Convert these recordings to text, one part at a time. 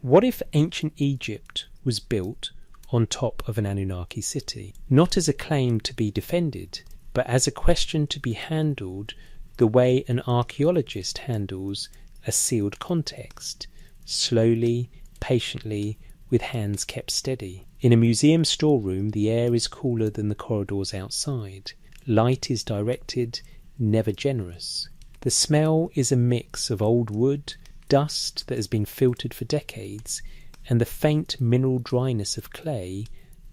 What if ancient Egypt was built on top of an Anunnaki city? Not as a claim to be defended, but as a question to be handled the way an archaeologist handles a sealed context, slowly, patiently, with hands kept steady. In a museum storeroom, the air is cooler than the corridors outside. Light is directed, never generous. The smell is a mix of old wood, dust that has been filtered for decades, and the faint mineral dryness of clay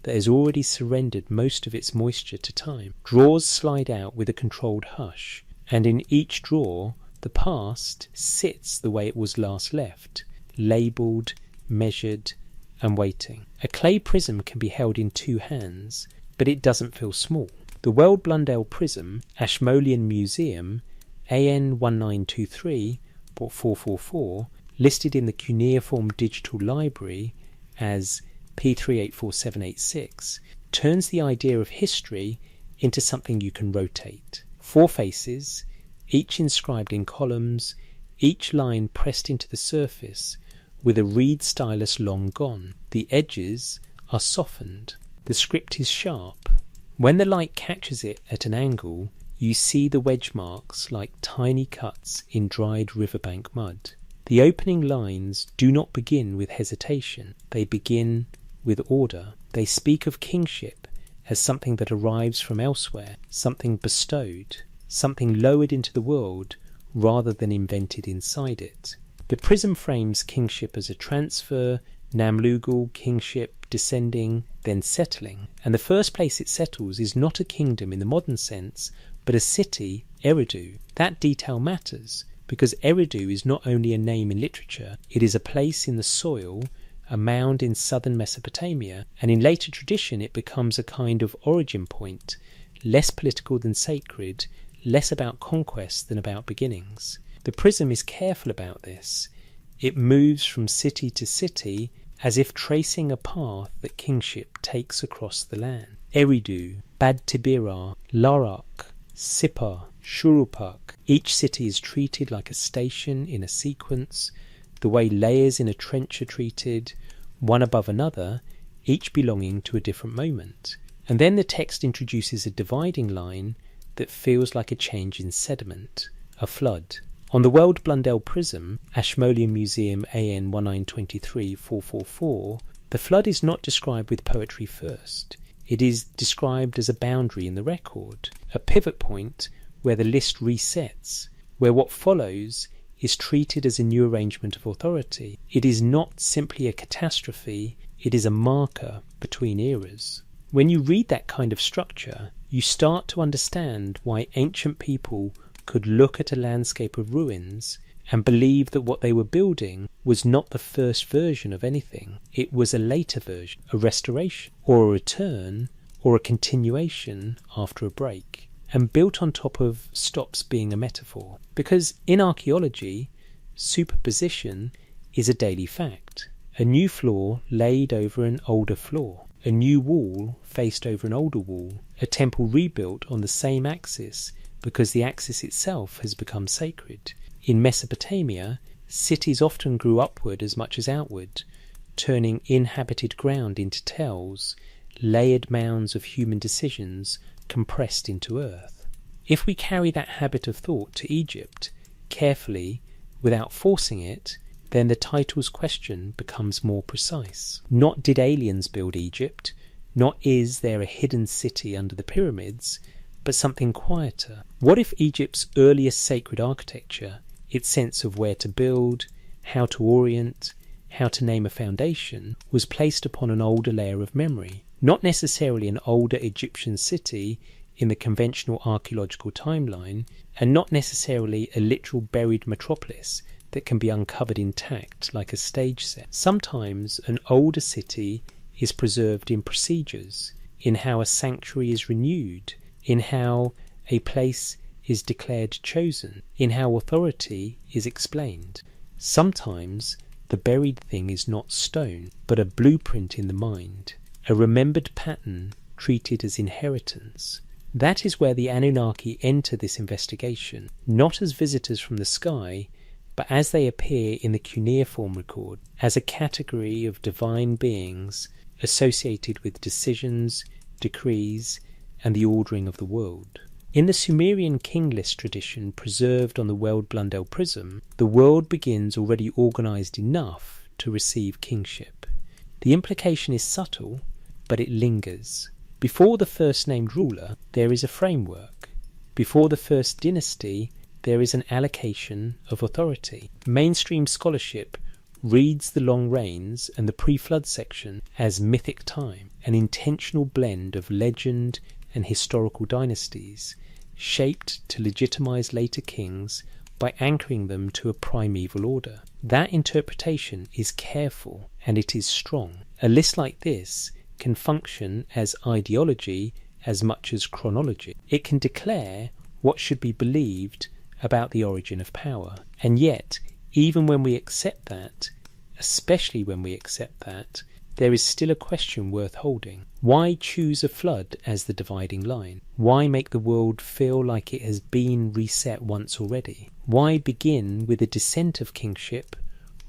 that has already surrendered most of its moisture to time. Drawers slide out with a controlled hush, and in each drawer the past sits the way it was last left, labelled, measured, and waiting. A clay prism can be held in two hands, but it doesn't feel small. The World Blundell Prism, Ashmolean Museum, AN 1923.444, listed in the Cuneiform Digital Library as P384786, turns the idea of history into something you can rotate. 4 faces, each inscribed in columns, each line pressed into the surface with a reed stylus long gone. The edges are softened. The script is sharp. When the light catches it at an angle, you see the wedge marks like tiny cuts in dried riverbank mud. The opening lines do not begin with hesitation. They begin with order. They speak of kingship as something that arrives from elsewhere, something bestowed, something lowered into the world rather than invented inside it. The prism frames kingship as a transfer, Namlugal, kingship, descending, then settling. And the first place it settles is not a kingdom in the modern sense, but a city, Eridu. That detail matters, because Eridu is not only a name in literature, it is a place in the soil, a mound in southern Mesopotamia, and in later tradition it becomes a kind of origin point, less political than sacred, less about conquest than about beginnings. The prism is careful about this. It moves from city to city as if tracing a path that kingship takes across the land. Eridu, Bad Tibira, Larak, Sippar, Shuruppak. Each city is treated like a station in a sequence, the way layers in a trench are treated, one above another, each belonging to a different moment. And then the text introduces a dividing line that feels like a change in sediment, a flood. On the World Blundell Prism, Ashmolean Museum AN 1923.444, the flood is not described with poetry first. It is described as a boundary in the record, a pivot point where the list resets, where what follows is treated as a new arrangement of authority. It is not simply a catastrophe, it is a marker between eras. When you read that kind of structure, you start to understand why ancient people could look at a landscape of ruins and believe that what they were building was not the first version of anything. It was a later version, a restoration, or a return, or a continuation after a break, and built on top of stops being a metaphor. Because in archaeology, superposition is a daily fact. A new floor laid over an older floor, a new wall faced over an older wall, a temple rebuilt on the same axis because the axis itself has become sacred. In Mesopotamia, cities often grew upward as much as outward, turning inhabited ground into tells, layered mounds of human decisions compressed into earth. If we carry that habit of thought to Egypt, carefully, without forcing it, then the title's question becomes more precise. Not did aliens build Egypt, not is there a hidden city under the pyramids, but something quieter. What if Egypt's earliest sacred architecture, its sense of where to build, how to orient, how to name a foundation, was placed upon an older layer of memory? Not necessarily an older Egyptian city in the conventional archaeological timeline, and not necessarily a literal buried metropolis that can be uncovered intact like a stage set. Sometimes an older city is preserved in procedures, in how a sanctuary is renewed, in how a place is declared chosen, in how authority is explained. Sometimes the buried thing is not stone, but a blueprint in the mind, a remembered pattern treated as inheritance. That is where the Anunnaki enter this investigation, not as visitors from the sky, but as they appear in the cuneiform record as a category of divine beings associated with decisions, decrees, and the ordering of the world. In the Sumerian king list tradition preserved on the Weld Blundell Prism, the world begins already organised enough to receive kingship. The implication is subtle, but it lingers. Before the first named ruler, there is a framework. Before the first dynasty, there is an allocation of authority. Mainstream scholarship reads the long reigns and the pre-flood section as mythic time, an intentional blend of legend and historical dynasties, shaped to legitimize later kings by anchoring them to a primeval order. That interpretation is careful and it is strong. A list like this can function as ideology as much as chronology. It can declare what should be believed about the origin of power. And yet, even when we accept that, especially when we accept that, there is still a question worth holding. Why choose a flood as the dividing line? Why make the world feel like it has been reset once already? Why begin with a descent of kingship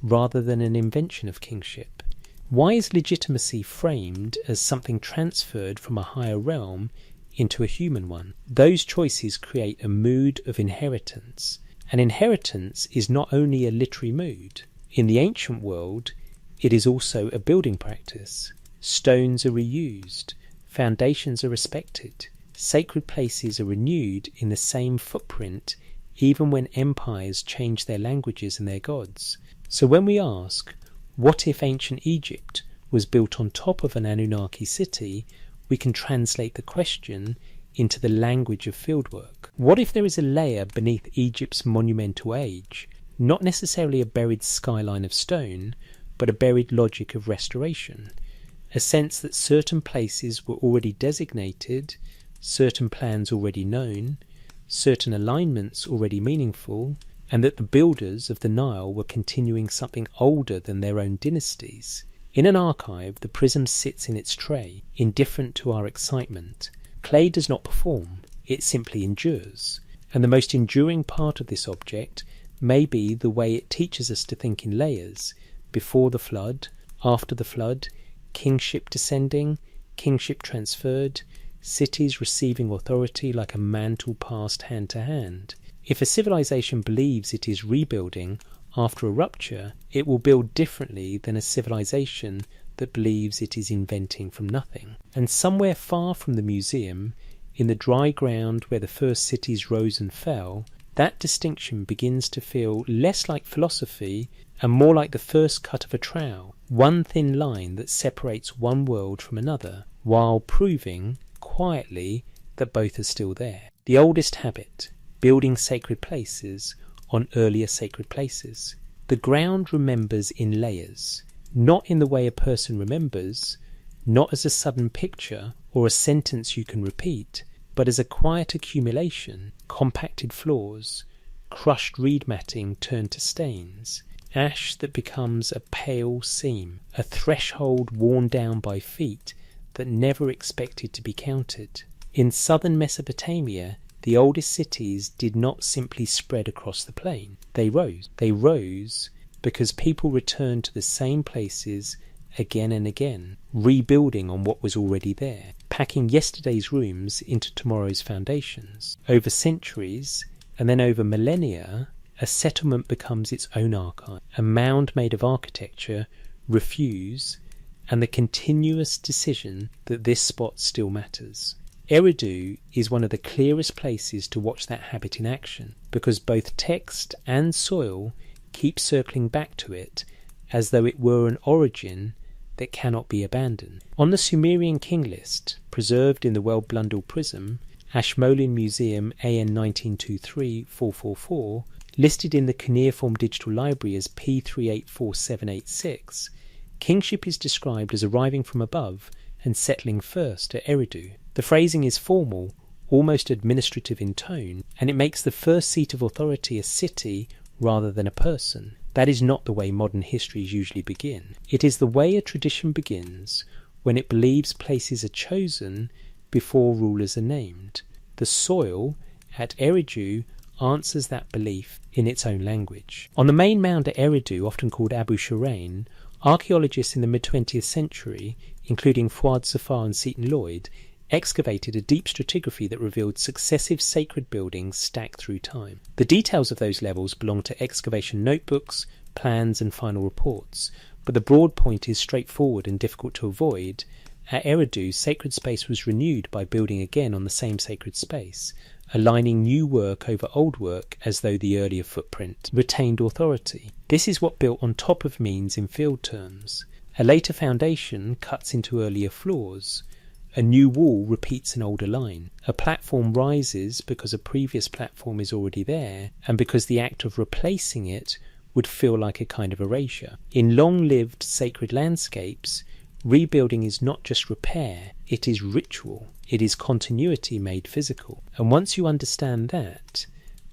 rather than an invention of kingship? Why is legitimacy framed as something transferred from a higher realm into a human one? Those choices create a mood of inheritance. And inheritance is not only a literary mood. In the ancient world, it is also a building practice. Stones are reused, foundations are respected, sacred places are renewed in the same footprint even when empires change their languages and their gods. So when we ask, what if ancient Egypt was built on top of an Anunnaki city, we can translate the question into the language of fieldwork. What if there is a layer beneath Egypt's monumental age, not necessarily a buried skyline of stone, but a buried logic of restoration, a sense that certain places were already designated, certain plans already known, certain alignments already meaningful, and that the builders of the Nile were continuing something older than their own dynasties. In an archive, the prism sits in its tray, indifferent to our excitement. Clay does not perform, it simply endures. And the most enduring part of this object may be the way it teaches us to think in layers: before the flood, after the flood, kingship descending, kingship transferred, cities receiving authority like a mantle passed hand to hand. If a civilization believes it is rebuilding after a rupture, it will build differently than a civilization that believes it is inventing from nothing. And somewhere far from the museum, in the dry ground where the first cities rose and fell, that distinction begins to feel less like philosophy and more like the first cut of a trowel, one thin line that separates one world from another, while proving, quietly, that both are still there. The oldest habit, building sacred places on earlier sacred places. The ground remembers in layers, not in the way a person remembers, not as a sudden picture or a sentence you can repeat, but as a quiet accumulation, compacted floors, crushed reed matting turned to stains, ash that becomes a pale seam, a threshold worn down by feet that never expected to be counted. In southern Mesopotamia, the oldest cities did not simply spread across the plain. They rose. They rose because people returned to the same places again and again, rebuilding on what was already there, packing yesterday's rooms into tomorrow's foundations. Over centuries, and then over millennia, a settlement becomes its own archive, a mound made of architecture, refuse, and the continuous decision that this spot still matters. Eridu is one of the clearest places to watch that habit in action, because both text and soil keep circling back to it as though it were an origin that cannot be abandoned. On the Sumerian king list, preserved in the Weld Blundell Prism, Ashmolean Museum AN 1923-444, listed in the Cuneiform Digital Library as P384786, kingship is described as arriving from above and settling first at Eridu. The phrasing is formal, almost administrative in tone, and it makes the first seat of authority a city rather than a person. That is not the way modern histories usually begin. It is the way a tradition begins when it believes places are chosen before rulers are named. The soil at Eridu answers that belief in its own language. On the main mound at Eridu, often called Abu Shirain, archaeologists in the mid-20th century, including Fuad Safar and Seton Lloyd, excavated a deep stratigraphy that revealed successive sacred buildings stacked through time. The details of those levels belong to excavation notebooks, plans and final reports, but the broad point is straightforward and difficult to avoid. At Eridu, sacred space was renewed by building again on the same sacred space, aligning new work over old work as though the earlier footprint retained authority. This is what built on top of means in field terms. A later foundation cuts into earlier floors. A new wall repeats an older line. A platform rises because a previous platform is already there, and because the act of replacing it would feel like a kind of erasure. In long-lived sacred landscapes, rebuilding is not just repair, it is ritual. It is continuity made physical. And once you understand that,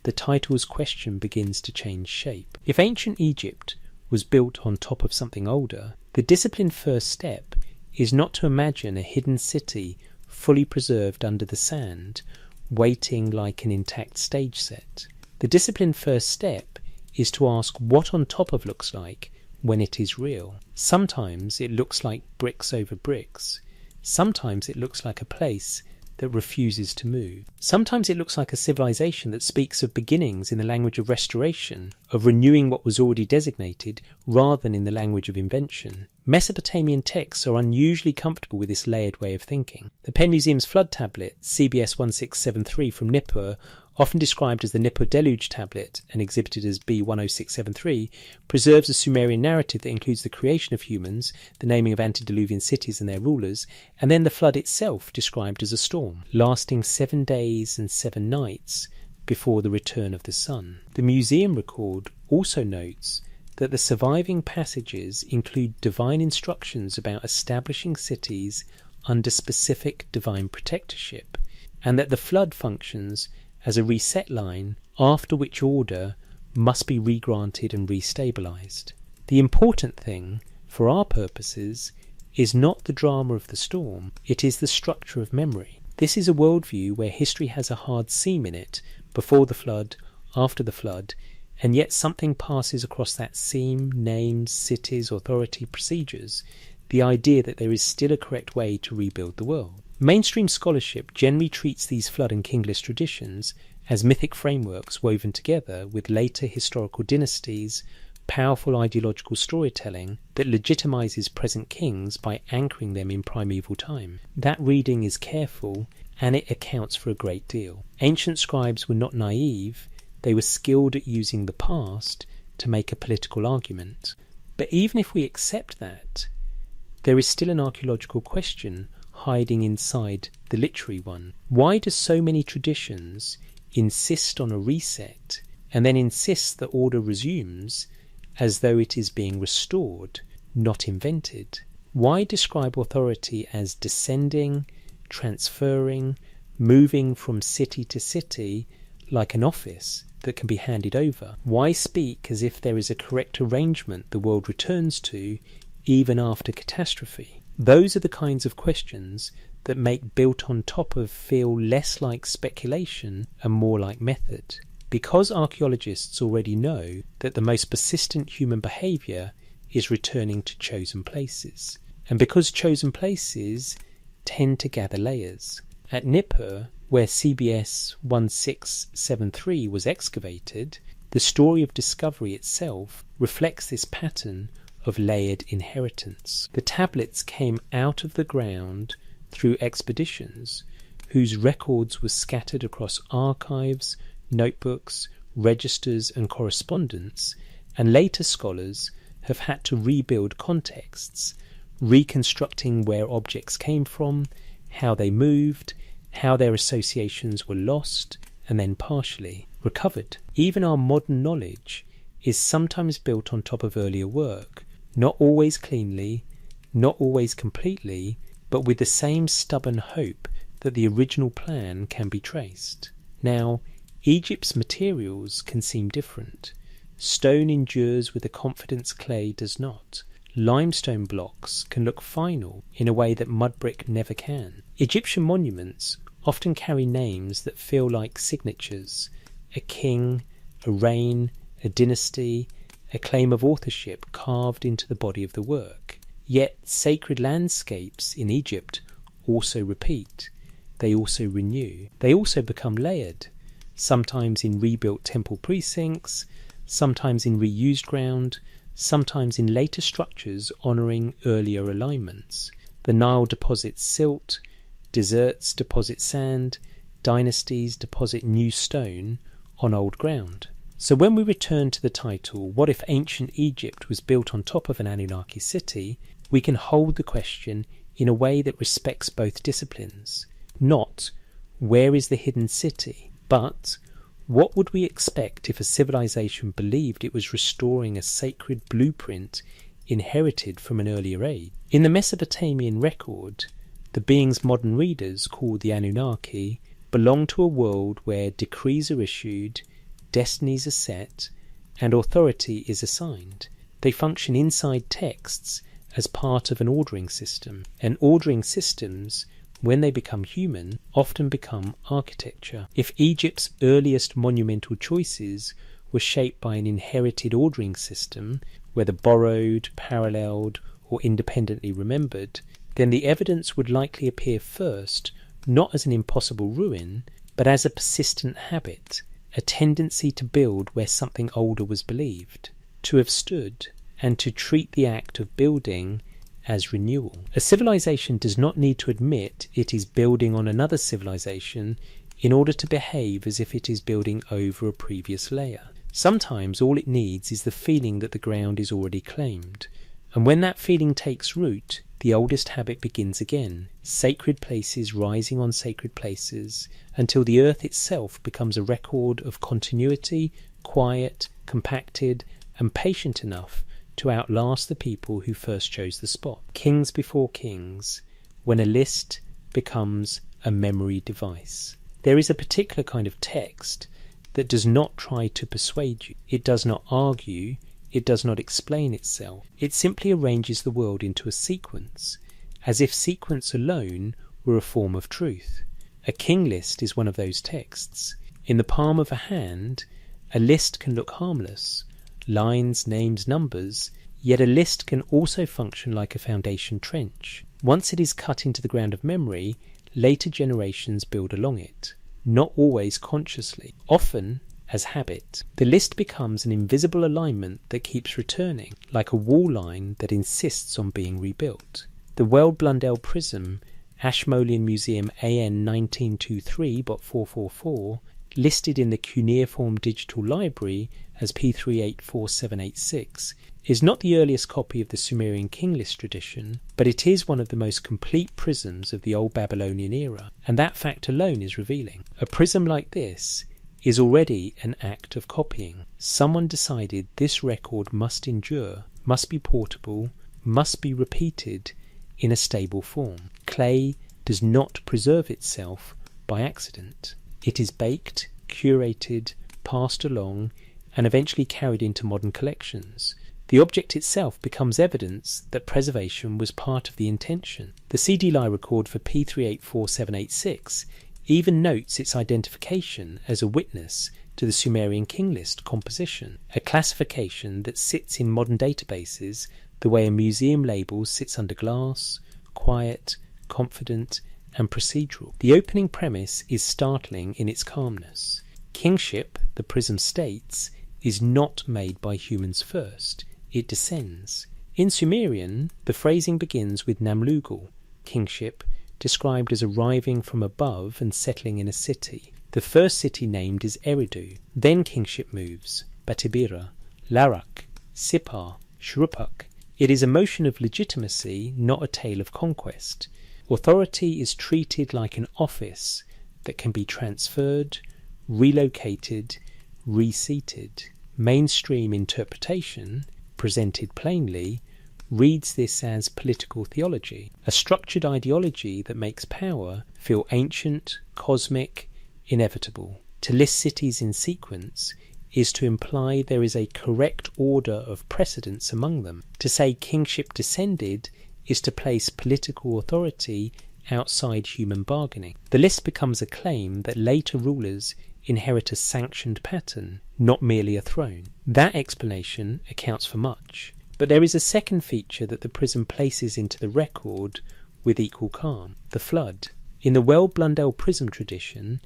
the title's question begins to change shape. If ancient Egypt was built on top of something older, the disciplined first step is not to imagine a hidden city fully preserved under the sand, waiting like an intact stage set. The disciplined first step is to ask what on top of looks like when it is real. Sometimes it looks like bricks over bricks. Sometimes it looks like a place that refuses to move. Sometimes it looks like a civilization that speaks of beginnings in the language of restoration, of renewing what was already designated, rather than in the language of invention. Mesopotamian texts are unusually comfortable with this layered way of thinking. The Penn Museum's flood tablet, CBS 1673 from Nippur, often described as the Nippur Deluge tablet and exhibited as B10673, preserves a Sumerian narrative that includes the creation of humans, the naming of antediluvian cities and their rulers, and then the flood itself described as a storm, lasting 7 days and 7 nights before the return of the sun. The museum record also notes that the surviving passages include divine instructions about establishing cities under specific divine protectorship, and that the flood functions as a reset line after which order must be regranted and restabilized. The important thing, for our purposes, is not the drama of the storm, it is the structure of memory. This is a worldview where history has a hard seam in it, before the flood, after the flood, and yet something passes across that seam, names, cities, authority, procedures, the idea that there is still a correct way to rebuild the world. Mainstream scholarship generally treats these flood and kingless traditions as mythic frameworks woven together with later historical dynasties, powerful ideological storytelling that legitimizes present kings by anchoring them in primeval time. That reading is careful, and it accounts for a great deal. Ancient scribes were not naive, they were skilled at using the past to make a political argument. But even if we accept that, there is still an archaeological question hiding inside the literary one. Why do so many traditions insist on a reset and then insist that order resumes as though it is being restored, not invented? Why describe authority as descending, transferring, moving from city to city like an office that can be handed over? Why speak as if there is a correct arrangement the world returns to even after catastrophe? Those are the kinds of questions that make built on top of feel less like speculation and more like method. Because archaeologists already know that the most persistent human behaviour is returning to chosen places, and because chosen places tend to gather layers. At Nippur, where CBS 1673 was excavated, the story of discovery itself reflects this pattern of layered inheritance. The tablets came out of the ground through expeditions whose records were scattered across archives, notebooks, registers and correspondence, and later scholars have had to rebuild contexts, reconstructing where objects came from, how they moved, how their associations were lost and then partially recovered. Even our modern knowledge is sometimes built on top of earlier work, not always cleanly, not always completely, but with the same stubborn hope that the original plan can be traced. Now, Egypt's materials can seem different. Stone endures with a confidence clay does not. Limestone blocks can look final in a way that mud brick never can. Egyptian monuments often carry names that feel like signatures, a king, a reign, a dynasty, a claim of authorship carved into the body of the work. Yet sacred landscapes in Egypt also repeat. They also renew. They also become layered, sometimes in rebuilt temple precincts, sometimes in reused ground, sometimes in later structures honouring earlier alignments. The Nile deposits silt, deserts deposit sand, dynasties deposit new stone on old ground. So when we return to the title, what if ancient Egypt was built on top of an Anunnaki city, we can hold the question in a way that respects both disciplines. Not, where is the hidden city? But, what would we expect if a civilization believed it was restoring a sacred blueprint inherited from an earlier age? In the Mesopotamian record, the beings modern readers call the Anunnaki belong to a world where decrees are issued, destinies are set, and authority is assigned. They function inside texts as part of an ordering system, and ordering systems, when they become human, often become architecture. If Egypt's earliest monumental choices were shaped by an inherited ordering system, whether borrowed, paralleled, or independently remembered, then the evidence would likely appear first not as an impossible ruin, but as a persistent habit, a tendency to build where something older was believed, to have stood, and to treat the act of building as renewal. A civilization does not need to admit it is building on another civilization in order to behave as if it is building over a previous layer. Sometimes all it needs is the feeling that the ground is already claimed, and when that feeling takes root, the oldest habit begins again, sacred places rising on sacred places, until the earth itself becomes a record of continuity, quiet, compacted, and patient enough to outlast the people who first chose the spot. Kings before kings, when a list becomes a memory device. There is a particular kind of text that does not try to persuade you. It does not argue. It does not explain itself. It simply arranges the world into a sequence, as if sequence alone were a form of truth. A king list is one of those texts. In the palm of a hand, a list can look harmless. Lines, names, numbers, yet a list can also function like a foundation trench. Once it is cut into the ground of memory, later generations build along it, not always consciously, often as habit. The list becomes an invisible alignment that keeps returning, like a wall line that insists on being rebuilt. The Weld-Blundell prism, Ashmolean Museum AN 1923.444, listed in the cuneiform digital library as P384786, is not the earliest copy of the Sumerian king list tradition, but it is one of the most complete prisms of the Old Babylonian era, and that fact alone is revealing. A prism like this is already an act of copying. Someone decided this record must endure, must be portable, must be repeated in a stable form. Clay does not preserve itself by accident. It is baked, curated, passed along, and eventually carried into modern collections. The object itself becomes evidence that preservation was part of the intention. The CDLI record for P384786 even notes its identification as a witness to the Sumerian king list composition, a classification that sits in modern databases the way a museum label sits under glass, quiet, confident, and procedural. The opening premise is startling in its calmness. Kingship, the prism states, is not made by humans first, it descends. In Sumerian, the phrasing begins with Namlugal, kingship, described as arriving from above and settling in a city. The first city named is Eridu. Then kingship moves, Batibira, Larak, Sipar, Shrupak. It is a motion of legitimacy, not a tale of conquest. Authority is treated like an office that can be transferred, relocated, reseated. Mainstream interpretation, presented plainly, reads this as political theology, a structured ideology that makes power feel ancient, cosmic, inevitable. To list cities in sequence is to imply there is a correct order of precedence among them. To say kingship descended is to place political authority outside human bargaining. The list becomes a claim that later rulers inherit a sanctioned pattern, not merely a throne. That explanation accounts for much. But there is a second feature that the prism places into the record with equal calm: the flood. In the Well-Blundell prism tradition,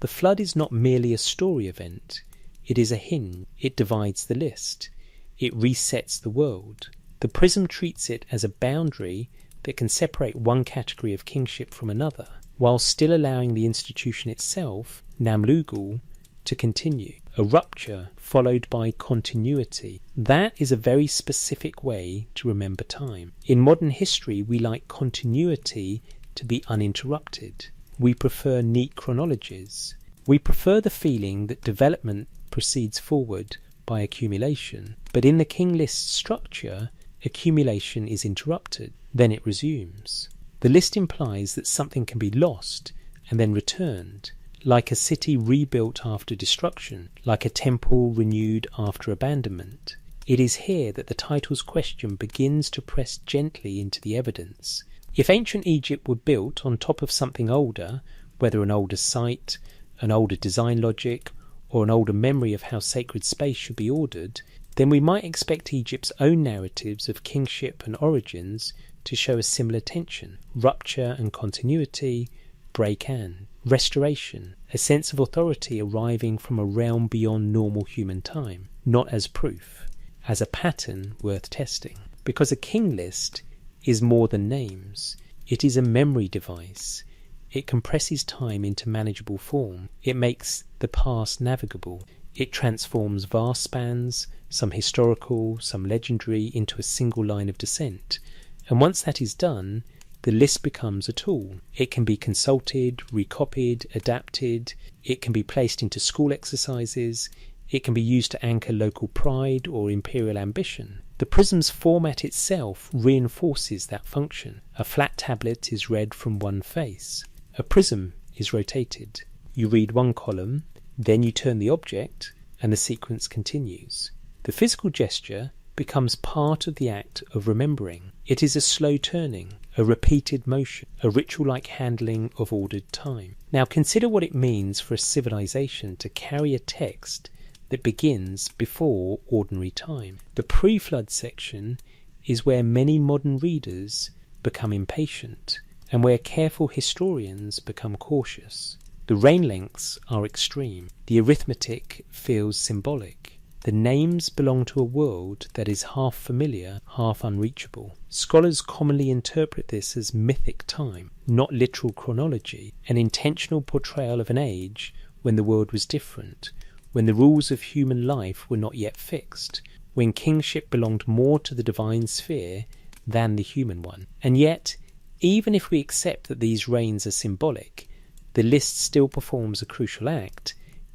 the flood is not merely a story event. It is a hinge. It divides the list. It resets the world. The prism treats it as a boundary that can separate one category of kingship from another, while still allowing the institution itself, Namlugal, to continue. A rupture followed by continuity. That is a very specific way to remember time. In modern history, we like continuity to be uninterrupted. We prefer neat chronologies. We prefer the feeling that development proceeds forward by accumulation. But in the king list structure, accumulation is interrupted, then it resumes. The list implies that something can be lost and then returned, like a city rebuilt after destruction, like a temple renewed after abandonment. It is here that the title's question begins to press gently into the evidence. If ancient Egypt were built on top of something older, whether an older site, an older design logic, or an older memory of how sacred space should be ordered, then we might expect Egypt's own narratives of kingship and origins to show a similar tension: rupture and continuity, break and restoration, a sense of authority arriving from a realm beyond normal human time, not as proof, as a pattern worth testing. Because a king list is more than names. It is a memory device. It compresses time into manageable form. It makes the past navigable. It transforms vast spans, some historical, some legendary, into a single line of descent. And once that is done, the list becomes a tool. It can be consulted, recopied, adapted. It can be placed into school exercises. It can be used to anchor local pride or imperial ambition. The prism's format itself reinforces that function. A flat tablet is read from one face. A prism is rotated. You read one column, then you turn the object, and the sequence continues. The physical gesture becomes part of the act of remembering. It is a slow turning, a repeated motion, a ritual-like handling of ordered time. Now consider what it means for a civilization to carry a text that begins before ordinary time. The pre-flood section is where many modern readers become impatient, and where careful historians become cautious. The reign lengths are extreme. The arithmetic feels symbolic. The names belong to a world that is half familiar, half unreachable. Scholars commonly interpret this as mythic time, not literal chronology, an intentional portrayal of an age when the world was different, when the rules of human life were not yet fixed, when kingship belonged more to the divine sphere than the human one. And yet, even if we accept that these reigns are symbolic, the list still performs a crucial act.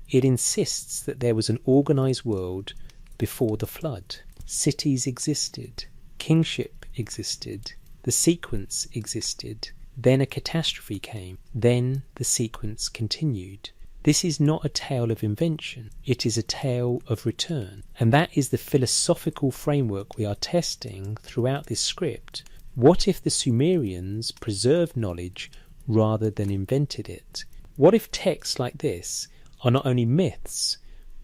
It insists that there was an organised world before the flood. Cities existed, kingship existed, the sequence existed, then a catastrophe came, then the sequence continued. This is not a tale of invention, it is a tale of return. And that is the philosophical framework we are testing throughout this script. What if the Sumerians preserved knowledge rather than invented it? What if texts like this are not only myths,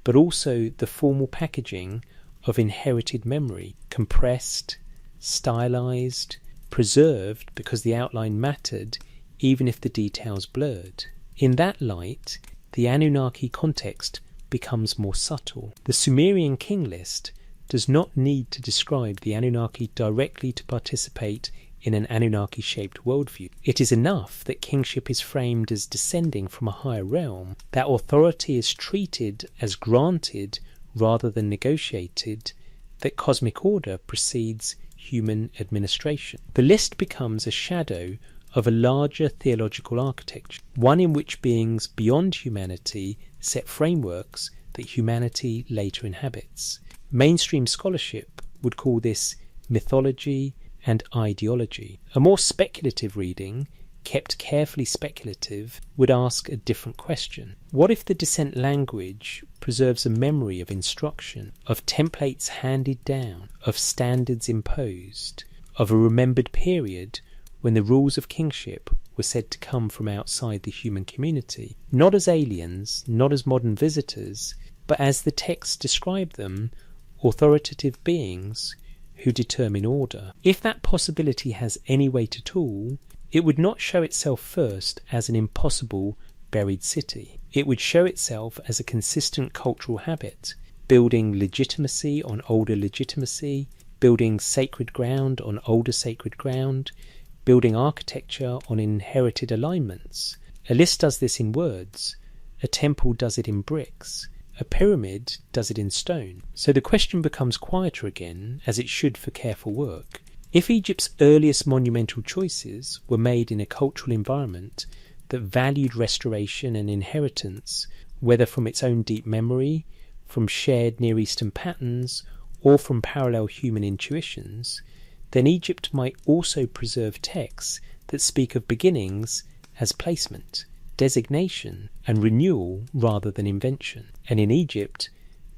but also the formal packaging of inherited memory, compressed, stylized, preserved because the outline mattered, even if the details blurred? In that light, the Anunnaki context becomes more subtle. The Sumerian king list does not need to describe the Anunnaki directly to participate in an Anunnaki-shaped worldview. It is enough that kingship is framed as descending from a higher realm, that authority is treated as granted rather than negotiated, that cosmic order precedes human administration. The list becomes a shadow of a larger theological architecture, one in which beings beyond humanity set frameworks that humanity later inhabits. Mainstream scholarship would call this mythology and ideology. A more speculative reading, kept carefully speculative, would ask a different question. What if the descent language preserves a memory of instruction, of templates handed down, of standards imposed, of a remembered period when the rules of kingship were were said to come from outside the human community, not as aliens, not as modern visitors, but as the texts describe them, authoritative beings who determine order. If that possibility has any weight at all, it would not show itself first as an impossible buried city. It would show itself as a consistent cultural habit, building legitimacy on older legitimacy, building sacred ground on older sacred ground, building architecture on inherited alignments. A list does this in words, a temple does it in bricks, a pyramid does it in stone. So the question becomes quieter again, as it should for careful work. If Egypt's earliest monumental choices were made in a cultural environment that valued restoration and inheritance, whether from its own deep memory, from shared Near Eastern patterns, or from parallel human intuitions, then Egypt might also preserve texts that speak of beginnings as placement, designation, and renewal rather than invention. And in Egypt,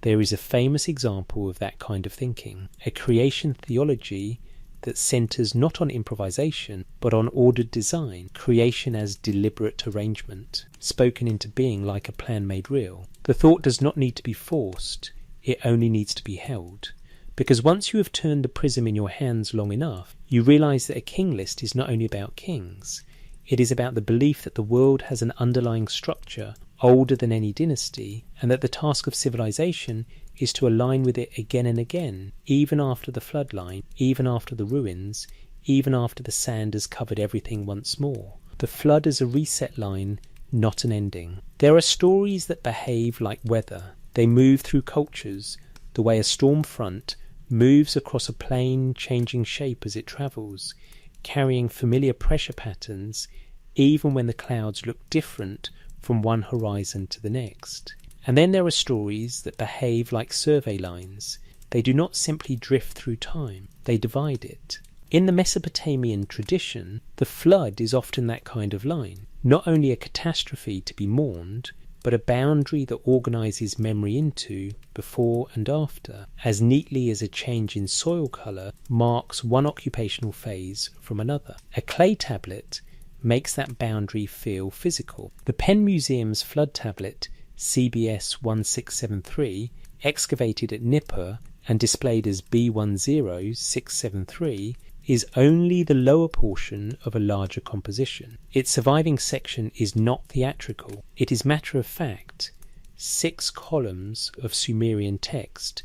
there is a famous example of that kind of thinking, a creation theology that centres not on improvisation, but on ordered design, creation as deliberate arrangement, spoken into being like a plan made real. The thought does not need to be forced, it only needs to be held. Because once you have turned the prism in your hands long enough, you realise that a king list is not only about kings, it is about the belief that the world has an underlying structure older than any dynasty, and that the task of civilization is to align with it again and again, even after the floodline, even after the ruins, even after the sand has covered everything once more. The flood is a reset line, not an ending. There are stories that behave like weather. They move through cultures, the way a storm front moves across a plain, changing shape as it travels, carrying familiar pressure patterns, even when the clouds look different from one horizon to the next. And then there are stories that behave like survey lines. They do not simply drift through time, they divide it. In the Mesopotamian tradition, the flood is often that kind of line, not only a catastrophe to be mourned, but a boundary that organises memory into before and after, as neatly as a change in soil colour marks one occupational phase from another. A clay tablet makes that boundary feel physical. The Penn Museum's flood tablet CBS 1673, excavated at Nippur and displayed as B10673, is only the lower portion of a larger composition. Its surviving section is not theatrical. It is matter of fact, 6 columns of Sumerian text,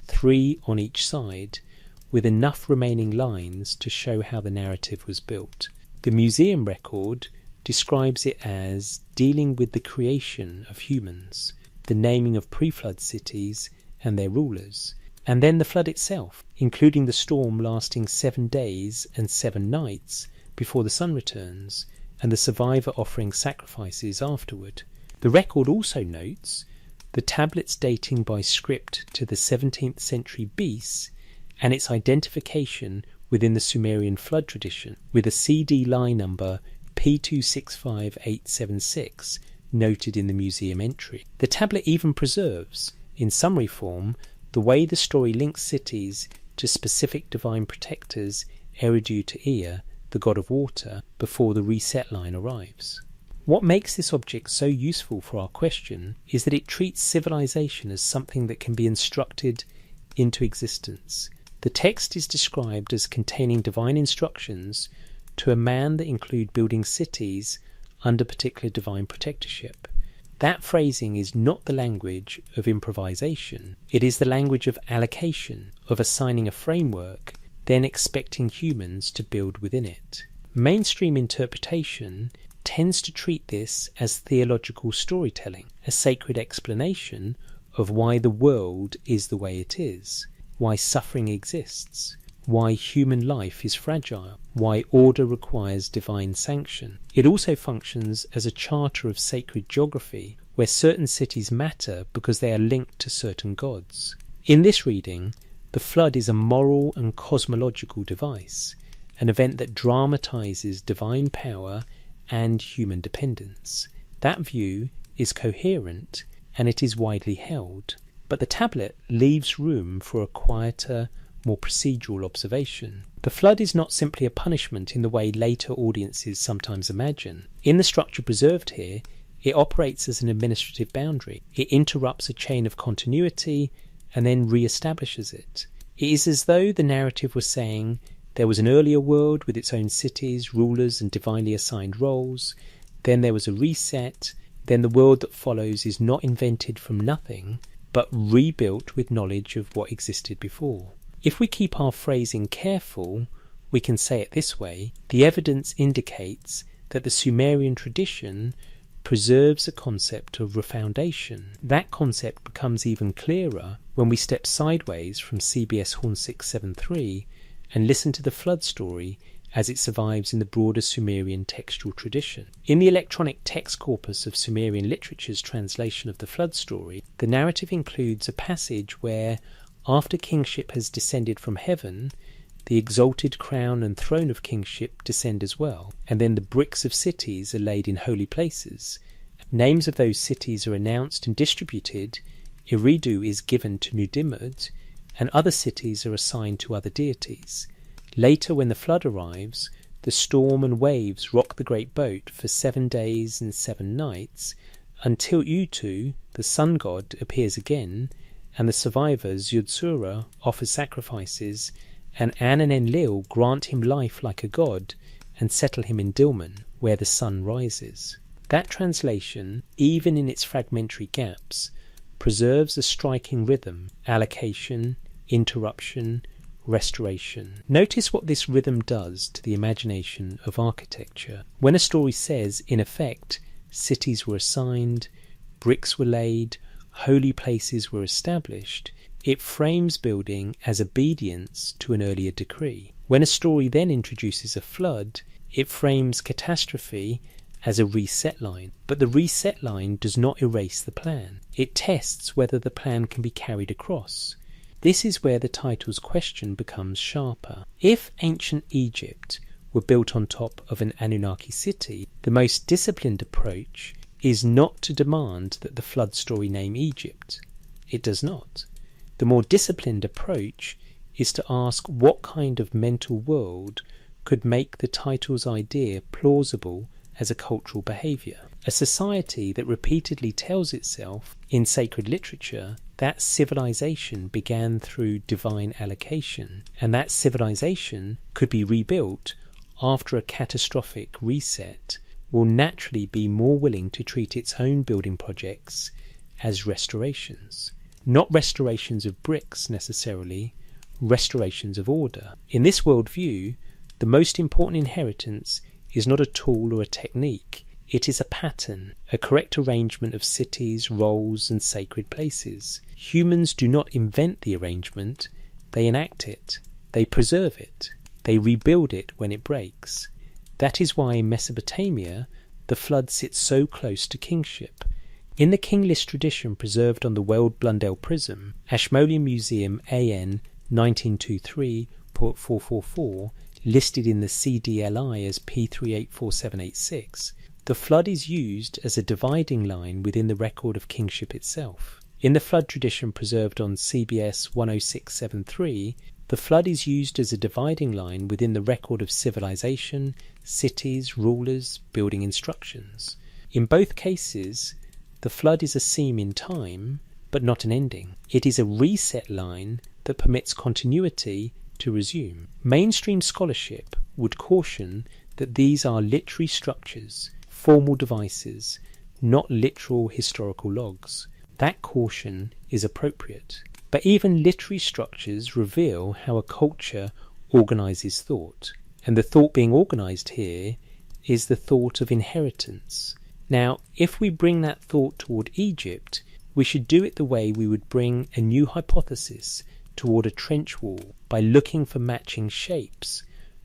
3 on each side, with enough remaining lines to show how the narrative was built. The museum record describes it as dealing with the creation of humans, the naming of pre-flood cities and their rulers, and then the flood itself, including the storm lasting 7 days and 7 nights before the sun returns, and the survivor offering sacrifices afterward. The record also notes the tablets dating by script to the 17th century BC and its identification within the Sumerian flood tradition, with a CD line number P265876 noted in the museum entry. The tablet even preserves, in summary form, the way the story links cities to specific divine protectors, Eridu to Ea, the god of water, before the reset line arrives. What makes this object so useful for our question is that it treats civilization as something that can be instructed into existence. The text is described as containing divine instructions to a man that include building cities under particular divine protectorship. That phrasing is not the language of improvisation. It is the language of allocation, of assigning a framework, then expecting humans to build within it. Mainstream interpretation tends to treat this as theological storytelling, a sacred explanation of why the world is the way it is, why suffering exists, why human life is fragile, why order requires divine sanction. It also functions as a charter of sacred geography, where certain cities matter because they are linked to certain gods. In this reading, the flood is a moral and cosmological device, an event that dramatizes divine power and human dependence. That view is coherent and it is widely held, but the tablet leaves room for a quieter, more procedural observation. The flood is not simply a punishment in the way later audiences sometimes imagine. In the structure preserved here, it operates as an administrative boundary. It interrupts a chain of continuity and then re-establishes it. It is as though the narrative was saying there was an earlier world with its own cities, rulers and divinely assigned roles. Then there was a reset. Then the world that follows is not invented from nothing, but rebuilt with knowledge of what existed before. If we keep our phrasing careful, we can say it this way: the evidence indicates that the Sumerian tradition preserves a concept of refoundation. That concept becomes even clearer when we step sideways from CBS Horn 673 and listen to the flood story as it survives in the broader Sumerian textual tradition. In the electronic text corpus of Sumerian literature's translation of the flood story, the narrative includes a passage where, after kingship has descended from heaven, the exalted crown and throne of kingship descend as well, and then the bricks of cities are laid in holy places. Names of those cities are announced and distributed, Eridu is given to Nudimud, and other cities are assigned to other deities. Later, when the flood arrives, the storm and waves rock the great boat for 7 days and 7 nights, until Utu, the sun god, appears again, and the survivors, Yudsura, offer sacrifices, and An and Enlil grant him life like a god and settle him in Dilmun, where the sun rises. That translation, even in its fragmentary gaps, preserves a striking rhythm: allocation, interruption, restoration. Notice what this rhythm does to the imagination of architecture. When a story says, in effect, cities were assigned, bricks were laid, holy places were established, it frames building as obedience to an earlier decree. When a story then introduces a flood, it frames catastrophe as a reset line. But the reset line does not erase the plan. It tests whether the plan can be carried across. This is where the title's question becomes sharper. If ancient Egypt were built on top of an Anunnaki city, the most disciplined approach is not to demand that the flood story name Egypt. It does not. The more disciplined approach is to ask what kind of mental world could make the title's idea plausible as a cultural behaviour. A society that repeatedly tells itself in sacred literature that civilization began through divine allocation, and that civilization could be rebuilt after a catastrophic reset, will naturally be more willing to treat its own building projects as restorations. Not restorations of bricks necessarily, restorations of order. In this worldview, the most important inheritance is not a tool or a technique. It is a pattern, a correct arrangement of cities, roles, and sacred places. Humans do not invent the arrangement, they enact it, they preserve it, they rebuild it when it breaks. That is why in Mesopotamia the flood sits so close to kingship. In the king list tradition preserved on the Weld Blundell Prism, Ashmolean Museum AN 1923.444, listed in the CDLI as P384786, the flood is used as a dividing line within the record of kingship itself. In the flood tradition preserved on CBS 10673, the flood is used as a dividing line within the record of civilization, cities, rulers, building instructions. In both cases, the flood is a seam in time, but not an ending. It is a reset line that permits continuity to resume. Mainstream scholarship would caution that these are literary structures, formal devices, not literal historical logs. That caution is appropriate. But even literary structures reveal how a culture organises thought. And the thought being organised here is the thought of inheritance. Now, if we bring that thought toward Egypt, we should do it the way we would bring a new hypothesis toward a trench wall, by looking for matching shapes,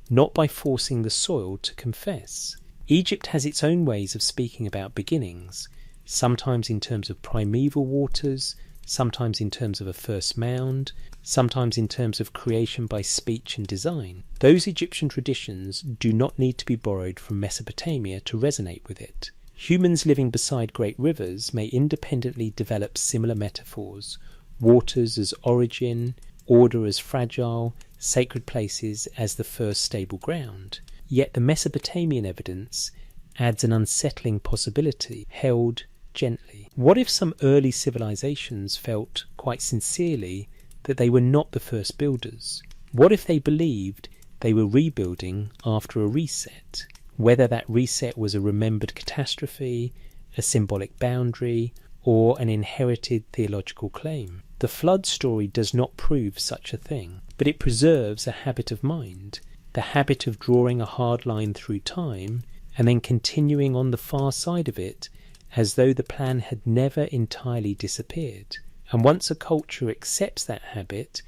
not by forcing the soil to confess. Egypt has its own ways of speaking about beginnings, sometimes in terms of primeval waters, sometimes in terms of a first mound, sometimes in terms of creation by speech and design. Those Egyptian traditions do not need to be borrowed from Mesopotamia to resonate with it. Humans living beside great rivers may independently develop similar metaphors, waters as origin, order as fragile, sacred places as the first stable ground. Yet the Mesopotamian evidence adds an unsettling possibility, held gently. What if some early civilizations felt quite sincerely that they were not the first builders? What if they believed they were rebuilding after a reset? Whether that reset was a remembered catastrophe, a symbolic boundary, or an inherited theological claim. The flood story does not prove such a thing, but it preserves a habit of mind, the habit of drawing a hard line through time and then continuing on the far side of it as though the plan had never entirely disappeared. And once a culture accepts that habit,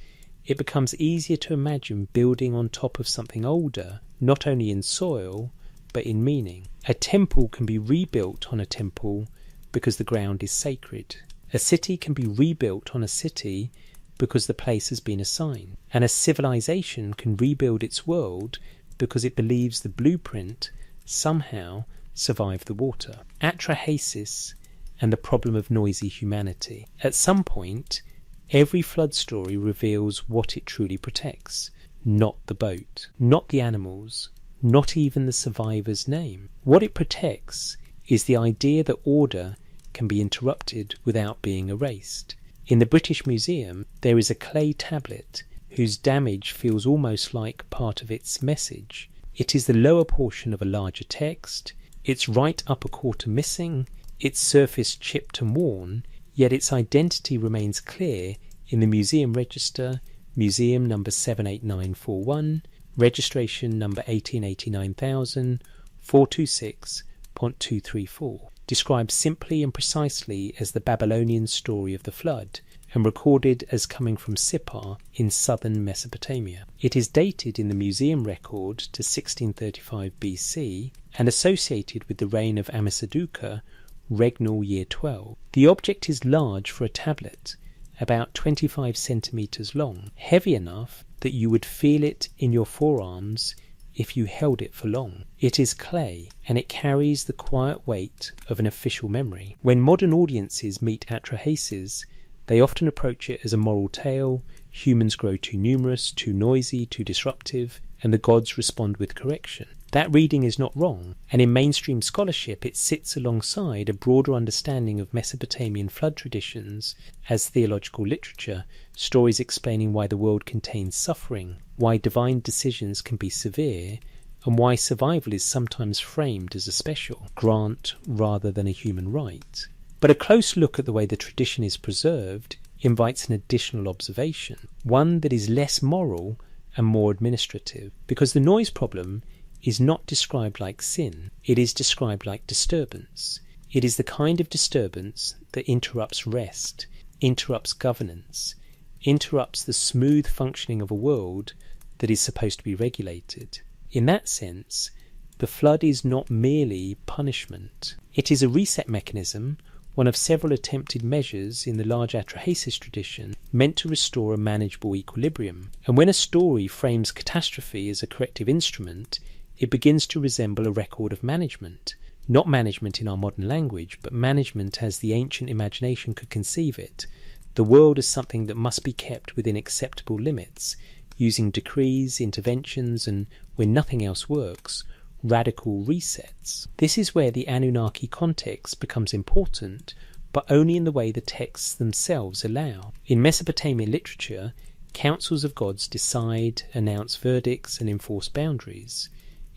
it becomes easier to imagine building on top of something older, not only in soil, but in meaning. A temple can be rebuilt on a temple because the ground is sacred. A city can be rebuilt on a city because the place has been assigned. And a civilization can rebuild its world because it believes the blueprint somehow survived the water. Atrahasis and the problem of noisy humanity. At some point, every flood story reveals what it truly protects. Not the boat, not the animals, not even the survivor's name. What it protects is the idea that order can be interrupted without being erased. In the British Museum, there is a clay tablet whose damage feels almost like part of its message. It is the lower portion of a larger text, its right upper quarter missing, its surface chipped and worn, yet its identity remains clear in the museum register, museum number 78941, registration number 1889,426.234, described simply and precisely as the Babylonian story of the flood, and recorded as coming from Sippar in southern Mesopotamia. It is dated in the museum record to 1635 BC and associated with the reign of Amisaduqa, regnal year 12. The object is large for a tablet, about 25 centimetres long, heavy enough that you would feel it in your forearms if you held it for long. It is clay, and it carries the quiet weight of an official memory. When modern audiences meet Atrahasis, they often approach it as a moral tale. Humans grow too numerous, too noisy, too disruptive, and the gods respond with correction. That reading is not wrong, and in mainstream scholarship it sits alongside a broader understanding of Mesopotamian flood traditions as theological literature, stories explaining why the world contains suffering, why divine decisions can be severe, and why survival is sometimes framed as a special grant rather than a human right. But a close look at the way the tradition is preserved invites an additional observation, one that is less moral and more administrative, because the noise problem is not described like sin, it is described like disturbance. It is the kind of disturbance that interrupts rest, interrupts governance, interrupts the smooth functioning of a world that is supposed to be regulated. In that sense, the flood is not merely punishment. It is a reset mechanism, one of several attempted measures in the large Atrahasis tradition meant to restore a manageable equilibrium. And when a story frames catastrophe as a corrective instrument, it begins to resemble a record of management. Not management in our modern language, but management as the ancient imagination could conceive it. The world as something that must be kept within acceptable limits, using decrees, interventions, and, when nothing else works, radical resets. This is where the Anunnaki context becomes important, but only in the way the texts themselves allow. In Mesopotamian literature, councils of gods decide, announce verdicts, and enforce boundaries.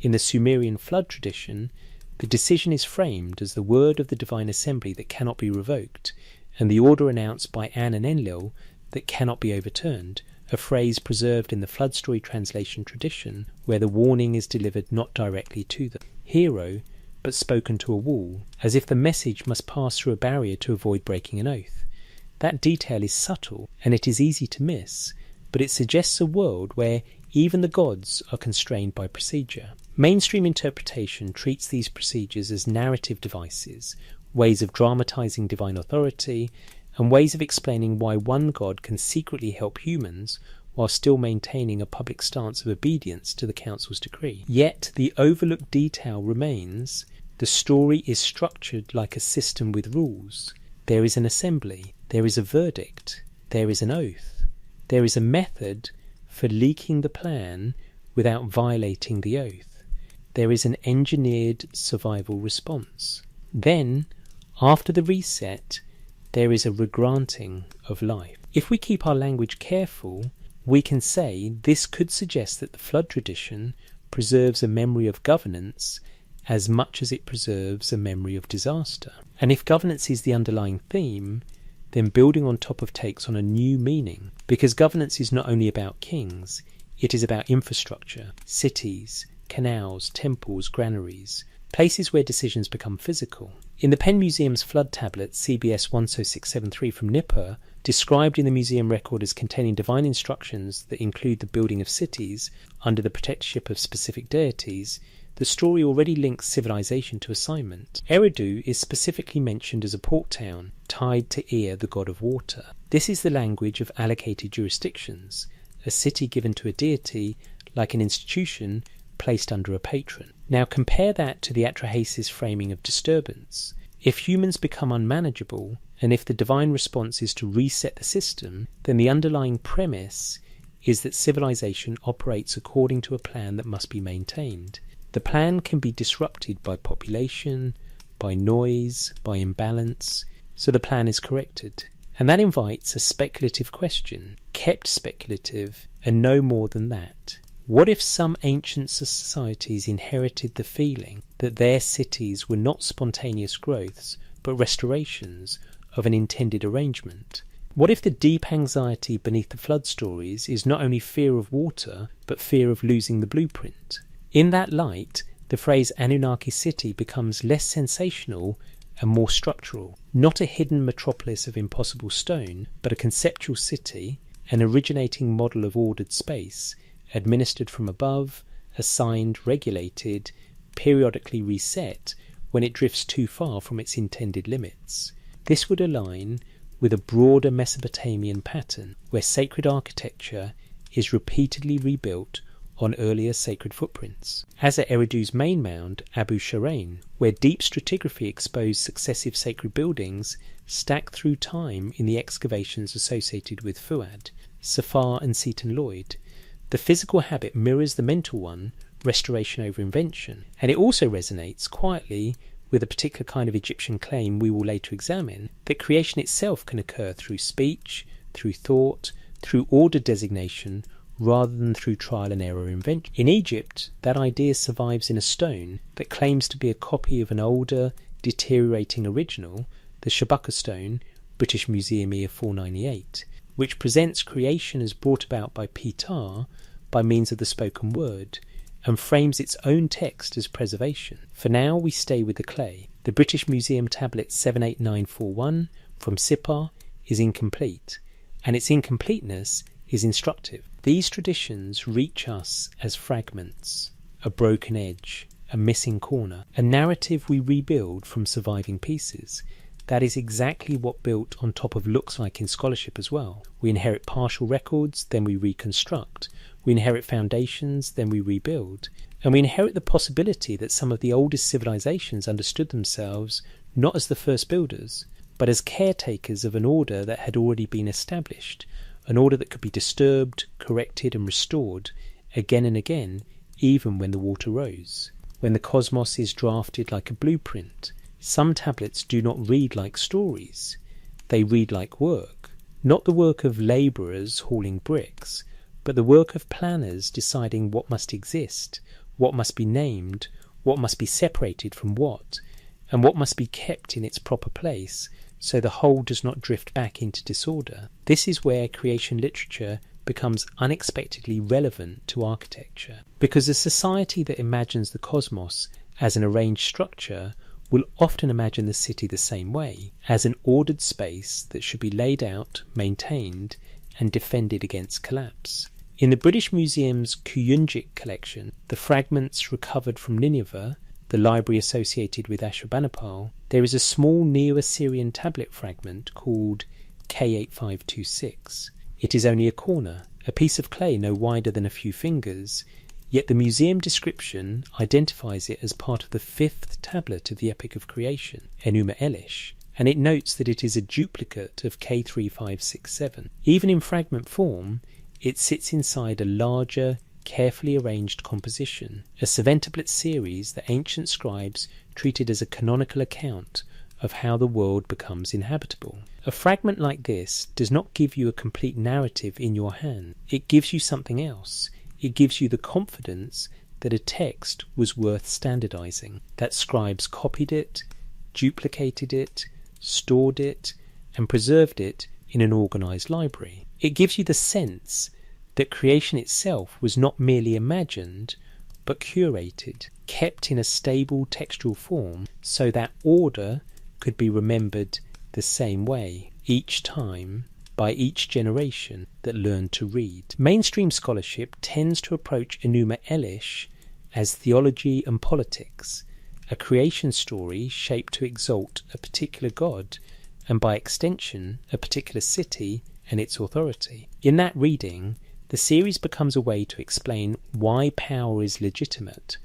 In the Sumerian flood tradition, the decision is framed as the word of the divine assembly that cannot be revoked, and the order announced by An and Enlil that cannot be overturned, a phrase preserved in the flood story translation tradition where the warning is delivered not directly to the hero, but spoken to a wall, as if the message must pass through a barrier to avoid breaking an oath. That detail is subtle, and it is easy to miss, but it suggests a world where even the gods are constrained by procedure. Mainstream interpretation treats these procedures as narrative devices, ways of dramatizing divine authority, and ways of explaining why one god can secretly help humans while still maintaining a public stance of obedience to the council's decree. Yet the overlooked detail remains. The story is structured like a system with rules. There is an assembly, there is a verdict, there is an oath. there is a method for leaking the plan without violating the oath. There is an engineered survival response. Then, after the reset, there is a regranting of life. If we keep our language careful, we can say this could suggest that the flood tradition preserves a memory of governance as much as it preserves a memory of disaster. And if governance is the underlying theme, then building on top of takes on a new meaning, because governance is not only about kings, it is about infrastructure, cities, canals, temples, granaries, places where decisions become physical. In the Penn Museum's flood tablet CBS 10673 from Nippur, described in the museum record as containing divine instructions that include the building of cities under the protectorship of specific deities, the story already links civilization to assignment. Eridu is specifically mentioned as a port town tied to Ea, the god of water. This is the language of allocated jurisdictions, a city given to a deity like an institution placed under a patron. Now compare that to the Atrahasis framing of disturbance. If humans become unmanageable, and if the divine response is to reset the system, then the underlying premise is that civilization operates according to a plan that must be maintained. The plan can be disrupted by population, by noise, by imbalance, so the plan is corrected. And that invites a speculative question, kept speculative, and no more than that. What if some ancient societies inherited the feeling that their cities were not spontaneous growths, but restorations of an intended arrangement? What if the deep anxiety beneath the flood stories is not only fear of water, but fear of losing the blueprint? In that light, the phrase Anunnaki city becomes less sensational and more structural. Not a hidden metropolis of impossible stone, but a conceptual city, an originating model of ordered space, administered from above, assigned, regulated, periodically reset when it drifts too far from its intended limits. This would align with a broader Mesopotamian pattern, where sacred architecture is repeatedly rebuilt on earlier sacred footprints, as at Eridu's main mound, Abu Sharain, where deep stratigraphy exposed successive sacred buildings stacked through time in the excavations associated with Fuad, Safar and Seton Lloyd. The physical habit mirrors the mental one, restoration over invention, and it also resonates quietly with a particular kind of Egyptian claim we will later examine, that creation itself can occur through speech, through thought, through order designation, rather than through trial and error invention. In Egypt, that idea survives in a stone that claims to be a copy of an older, deteriorating original, the Shabaka stone, British Museum Year 498, which presents creation as brought about by Pitar by means of the spoken word, and frames its own text as preservation. For now, we stay with the clay. The British Museum tablet 78941 from Sipar is incomplete, and its incompleteness is instructive. These traditions reach us as fragments, a broken edge, a missing corner, a narrative we rebuild from surviving pieces. That is exactly what built on top of looks like in scholarship as well. We inherit partial records, then we reconstruct. We inherit foundations, then we rebuild. And we inherit the possibility that some of the oldest civilizations understood themselves not as the first builders, but as caretakers of an order that had already been established, an order that could be disturbed, corrected and restored again and again, even when the water rose. When the cosmos is drafted like a blueprint, some tablets do not read like stories. They read like work. Not the work of labourers hauling bricks, but the work of planners deciding what must exist, what must be named, what must be separated from what, and what must be kept in its proper place, so the whole does not drift back into disorder. This is where creation literature becomes unexpectedly relevant to architecture, because a society that imagines the cosmos as an arranged structure will often imagine the city the same way, as an ordered space that should be laid out, maintained, and defended against collapse. In the British Museum's Kuyunjik collection, the fragments recovered from Nineveh, the library associated with Ashurbanipal, there is a small Neo-Assyrian tablet fragment called K8526. It is only a corner, a piece of clay no wider than a few fingers, yet the museum description identifies it as part of the fifth tablet of the Epic of Creation, Enuma Elish, and it notes that it is a duplicate of K3567. Even in fragment form, it sits inside a larger, carefully arranged composition, a seventuplet series that ancient scribes treated as a canonical account of how the world becomes inhabitable. A fragment like this does not give you a complete narrative in your hand. It gives you something else. It gives you the confidence that a text was worth standardizing, that scribes copied it, duplicated it, stored it, and preserved it in an organized library. It gives you the sense that creation itself was not merely imagined, but curated, kept in a stable textual form so that order could be remembered the same way each time by each generation that learned to read. Mainstream scholarship tends to approach Enuma Elish as theology and politics, a creation story shaped to exalt a particular god and by extension a particular city and its authority. In that reading, the series becomes a way to explain why power is legitimate,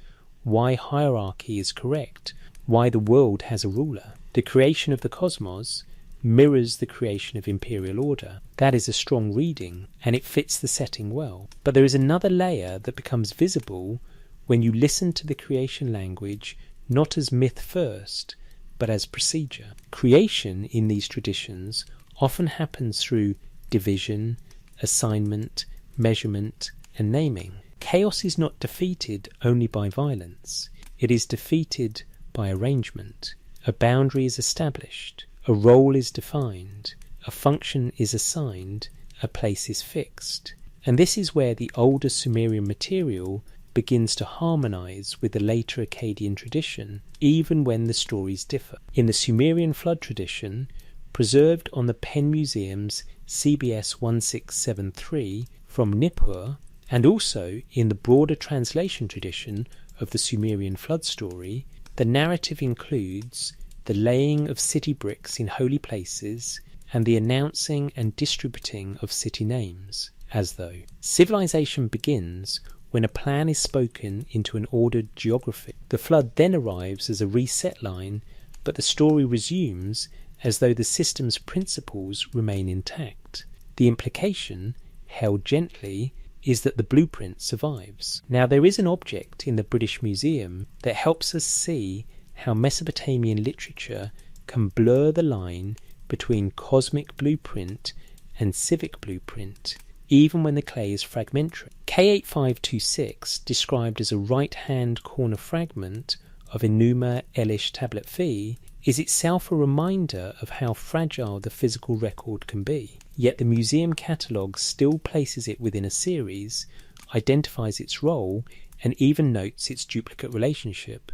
why hierarchy is correct, why the world has a ruler. The creation of the cosmos mirrors the creation of imperial order. That is a strong reading, and it fits the setting well. But there is another layer that becomes visible when you listen to the creation language not as myth first, but as procedure. Creation in these traditions often happens through division, assignment, measurement, and naming. Chaos is not defeated only by violence. It is defeated by arrangement. A boundary is established, a role is defined, a function is assigned, a place is fixed. And this is where the older Sumerian material begins to harmonize with the later Akkadian tradition, even when the stories differ. In the Sumerian flood tradition, preserved on the Penn Museum's CBS 1673 from Nippur, and also in the broader translation tradition of the Sumerian flood story, the narrative includes the laying of city bricks in holy places and the announcing and distributing of city names, as though civilization begins when a plan is spoken into an ordered geography. The flood then arrives as a reset line, but the story resumes as though the system's principles remain intact. The implication, held gently, is that the blueprint survives. Now, there is an object in the British Museum that helps us see how Mesopotamian literature can blur the line between cosmic blueprint and civic blueprint, even when the clay is fragmentary. K8526, described as a right-hand corner fragment of Enuma Elish Tablet Phi, is itself a reminder of how fragile the physical record can be. Yet the museum catalogue still places it within a series, identifies its role, and even notes its duplicate relationship.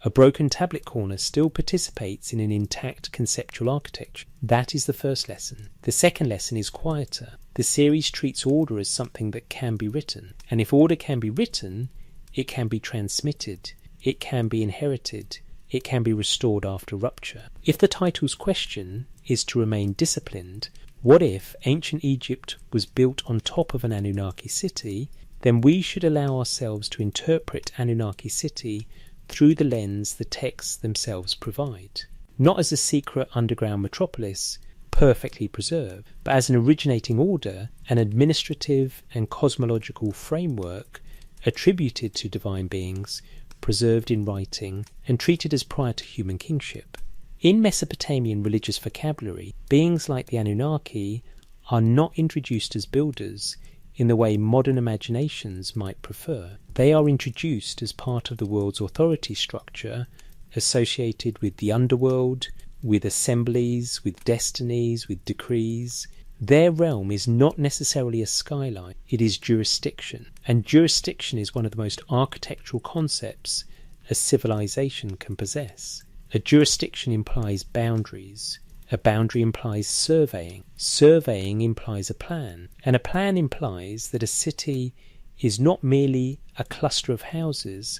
A broken tablet corner still participates in an intact conceptual architecture. That is the first lesson. The second lesson is quieter. The series treats order as something that can be written. And if order can be written, it can be transmitted, it can be inherited, it can be restored after rupture. If the title's question is to remain disciplined, what if ancient Egypt was built on top of an Anunnaki city? Then we should allow ourselves to interpret Anunnaki city through the lens the texts themselves provide, not as a secret underground metropolis perfectly preserved, but as an originating order, an administrative and cosmological framework attributed to divine beings, preserved in writing and treated as prior to human kingship. In Mesopotamian religious vocabulary, beings like the Anunnaki are not introduced as builders in the way modern imaginations might prefer. They are introduced as part of the world's authority structure, associated with the underworld, with assemblies, with destinies, with decrees. Their realm is not necessarily a skyline, it is jurisdiction. And jurisdiction is one of the most architectural concepts a civilization can possess. A jurisdiction implies boundaries. A boundary implies surveying. Surveying implies a plan. And a plan implies that a city is not merely a cluster of houses,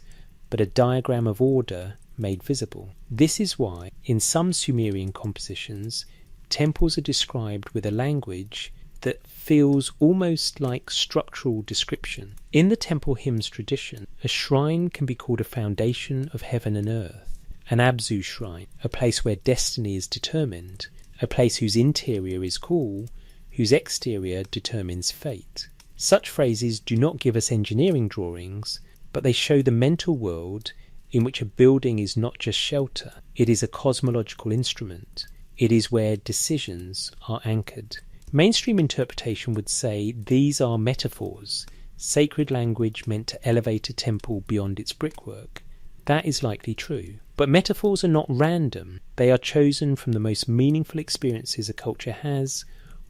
but a diagram of order made visible. This is why, in some Sumerian compositions, temples are described with a language that feels almost like structural description. In the temple hymns tradition, a shrine can be called a foundation of heaven and earth, an Abzu shrine, a place where destiny is determined, a place whose interior is cool, whose exterior determines fate. Such phrases do not give us engineering drawings, but they show the mental world in which a building is not just shelter, it is a cosmological instrument. It is where decisions are anchored. Mainstream interpretation would say these are metaphors, sacred language meant to elevate a temple beyond its brickwork. That is likely true. But metaphors are not random. They are chosen from the most meaningful experiences a culture has: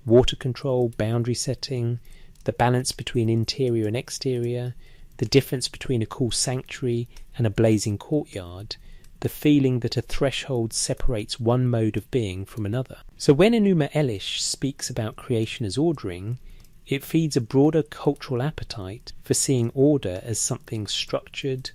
water control, boundary setting, the balance between interior and exterior, the difference between a cool sanctuary and a blazing courtyard, the feeling that a threshold separates one mode of being from another. So when Enuma Elish speaks about creation as ordering, it feeds a broader cultural appetite for seeing order as something structured,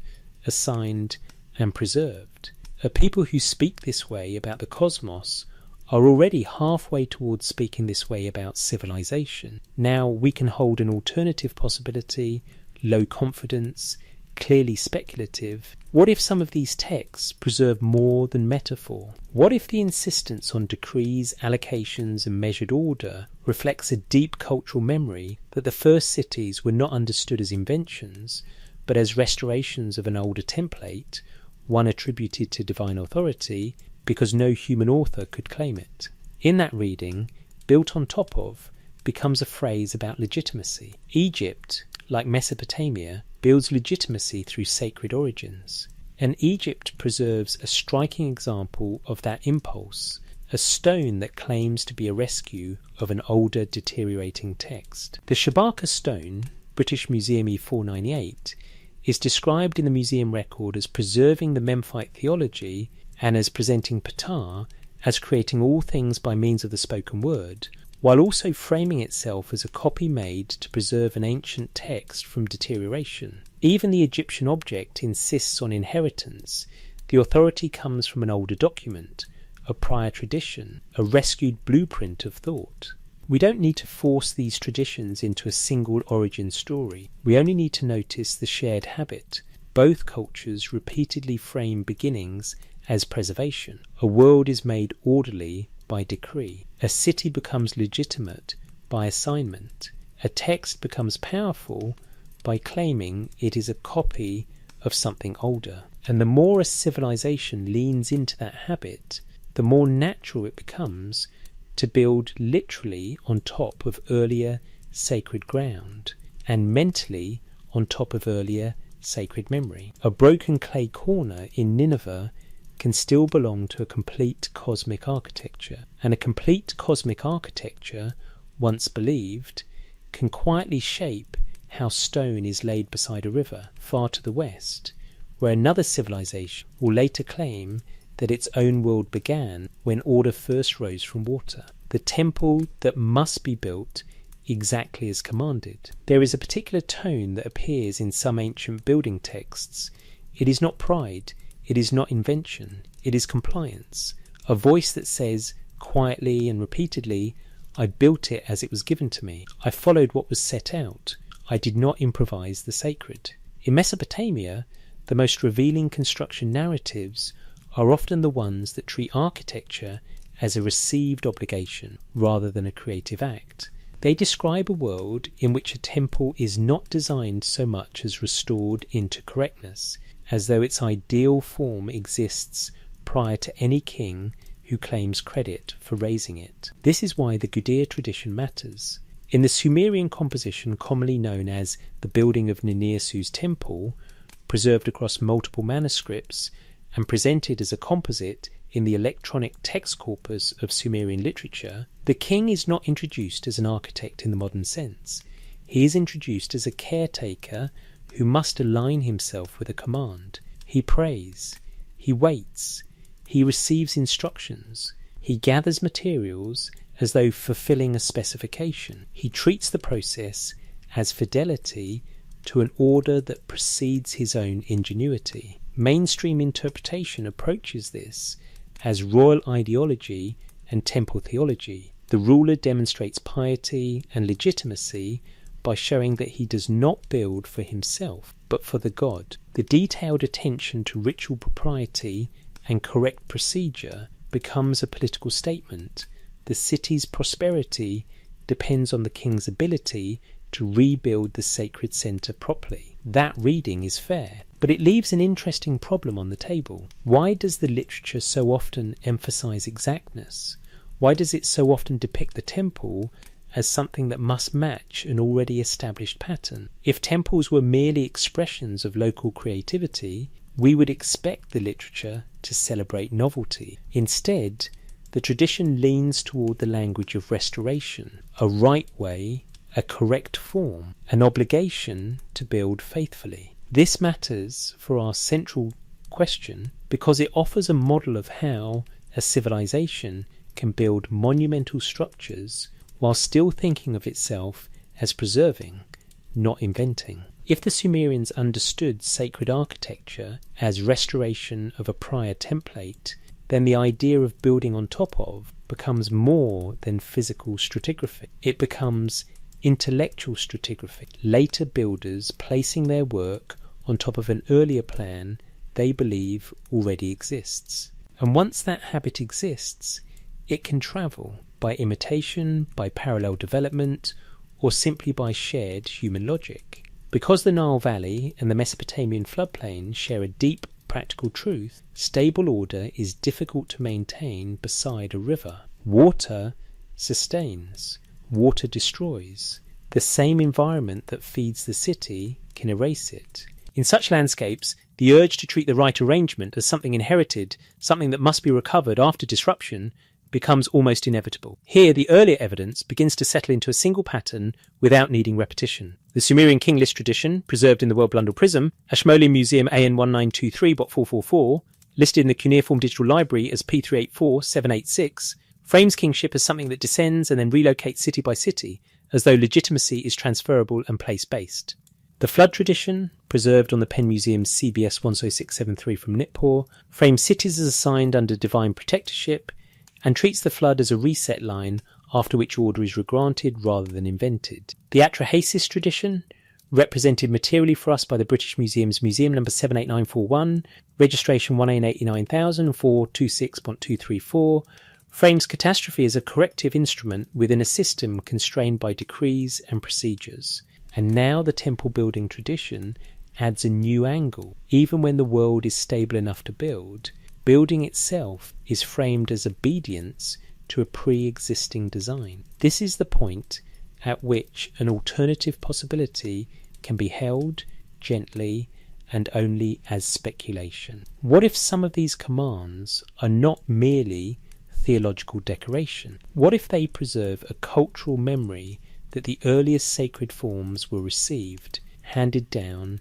assigned, and preserved. A people who speak this way about the cosmos are already halfway towards speaking this way about civilization. Now we can hold an alternative possibility, low confidence, clearly speculative. What if some of these texts preserve more than metaphor? What if the insistence on decrees, allocations, and measured order reflects a deep cultural memory that the first cities were not understood as inventions, but as restorations of an older template, one attributed to divine authority, because no human author could claim it? In that reading, built on top of, becomes a phrase about legitimacy. Egypt, like Mesopotamia, builds legitimacy through sacred origins. And Egypt preserves a striking example of that impulse, a stone that claims to be a rescue of an older, deteriorating text. The Shabaka stone, British Museum E498, is described in the museum record as preserving the Memphite theology and as presenting Ptah as creating all things by means of the spoken word, while also framing itself as a copy made to preserve an ancient text from deterioration. Even the Egyptian object insists on inheritance. The authority comes from an older document, a prior tradition, a rescued blueprint of thought. We don't need to force these traditions into a single origin story. We only need to notice the shared habit. Both cultures repeatedly frame beginnings as preservation. A world is made orderly by decree. A city becomes legitimate by assignment. A text becomes powerful by claiming it is a copy of something older. And the more a civilization leans into that habit, the more natural it becomes to build literally on top of earlier sacred ground, and mentally on top of earlier sacred memory. A broken clay corner in Nineveh can still belong to a complete cosmic architecture, and a complete cosmic architecture, once believed, can quietly shape how stone is laid beside a river far to the west, where another civilization will later claim that its own world began when order first rose from water. The temple that must be built exactly as commanded. There is a particular tone that appears in some ancient building texts. It is not pride, it is not invention, it is compliance. A voice that says, quietly and repeatedly, I built it as it was given to me. I followed what was set out. I did not improvise the sacred. In Mesopotamia, the most revealing construction narratives are often the ones that treat architecture as a received obligation rather than a creative act. They describe a world in which a temple is not designed so much as restored into correctness, as though its ideal form exists prior to any king who claims credit for raising it. This is why the Gudea tradition matters. In the Sumerian composition commonly known as the building of Ninirsu's temple, preserved across multiple manuscripts and presented as a composite in the electronic text corpus of Sumerian literature, the king is not introduced as an architect in the modern sense. He is introduced as a caretaker who must align himself with a command. He prays, he waits, he receives instructions, he gathers materials as though fulfilling a specification. He treats the process as fidelity to an order that precedes his own ingenuity. Mainstream interpretation approaches this as royal ideology and temple theology. The ruler demonstrates piety and legitimacy by showing that he does not build for himself, but for the god. The detailed attention to ritual propriety and correct procedure becomes a political statement. The city's prosperity depends on the king's ability to rebuild the sacred centre properly. That reading is fair, but it leaves an interesting problem on the table. Why does the literature so often emphasise exactness? Why does it so often depict the temple as something that must match an already established pattern? If temples were merely expressions of local creativity, we would expect the literature to celebrate novelty. Instead, the tradition leans toward the language of restoration, a right way, a correct form, an obligation to build faithfully. This matters for our central question because it offers a model of how a civilization can build monumental structures while still thinking of itself as preserving, not inventing. If the Sumerians understood sacred architecture as restoration of a prior template, then the idea of building on top of becomes more than physical stratigraphy. It becomes intellectual stratigraphy, later builders placing their work on top of an earlier plan they believe already exists. And once that habit exists, it can travel by imitation, by parallel development, or simply by shared human logic. Because the Nile Valley and the Mesopotamian floodplain share a deep practical truth, stable order is difficult to maintain beside a river. Water sustains. Water destroys. The same environment that feeds the city can erase it. In such landscapes, the urge to treat the right arrangement as something inherited, something that must be recovered after disruption, becomes almost inevitable. Here, the earlier evidence begins to settle into a single pattern without needing repetition. The Sumerian king list tradition, preserved in the World Blundell Prism, Ashmolean Museum AN 1923 Bot 444, listed in the Cuneiform Digital Library as P384786, frames kingship as something that descends and then relocates city by city, as though legitimacy is transferable and place-based. The flood tradition, preserved on the Penn Museum's CBS 10673 from Nippur, frames cities as assigned under divine protectorship and treats the flood as a reset line after which order is regranted rather than invented. The Atrahasis tradition, represented materially for us by the British Museum's Museum number 78941, registration 1889426.234, frames catastrophe as a corrective instrument within a system constrained by decrees and procedures. And now the temple building tradition adds a new angle. Even when the world is stable enough to build, building itself is framed as obedience to a pre-existing design. This is the point at which an alternative possibility can be held gently and only as speculation. What if some of these commands are not merely theological decoration? What if they preserve a cultural memory that the earliest sacred forms were received, handed down,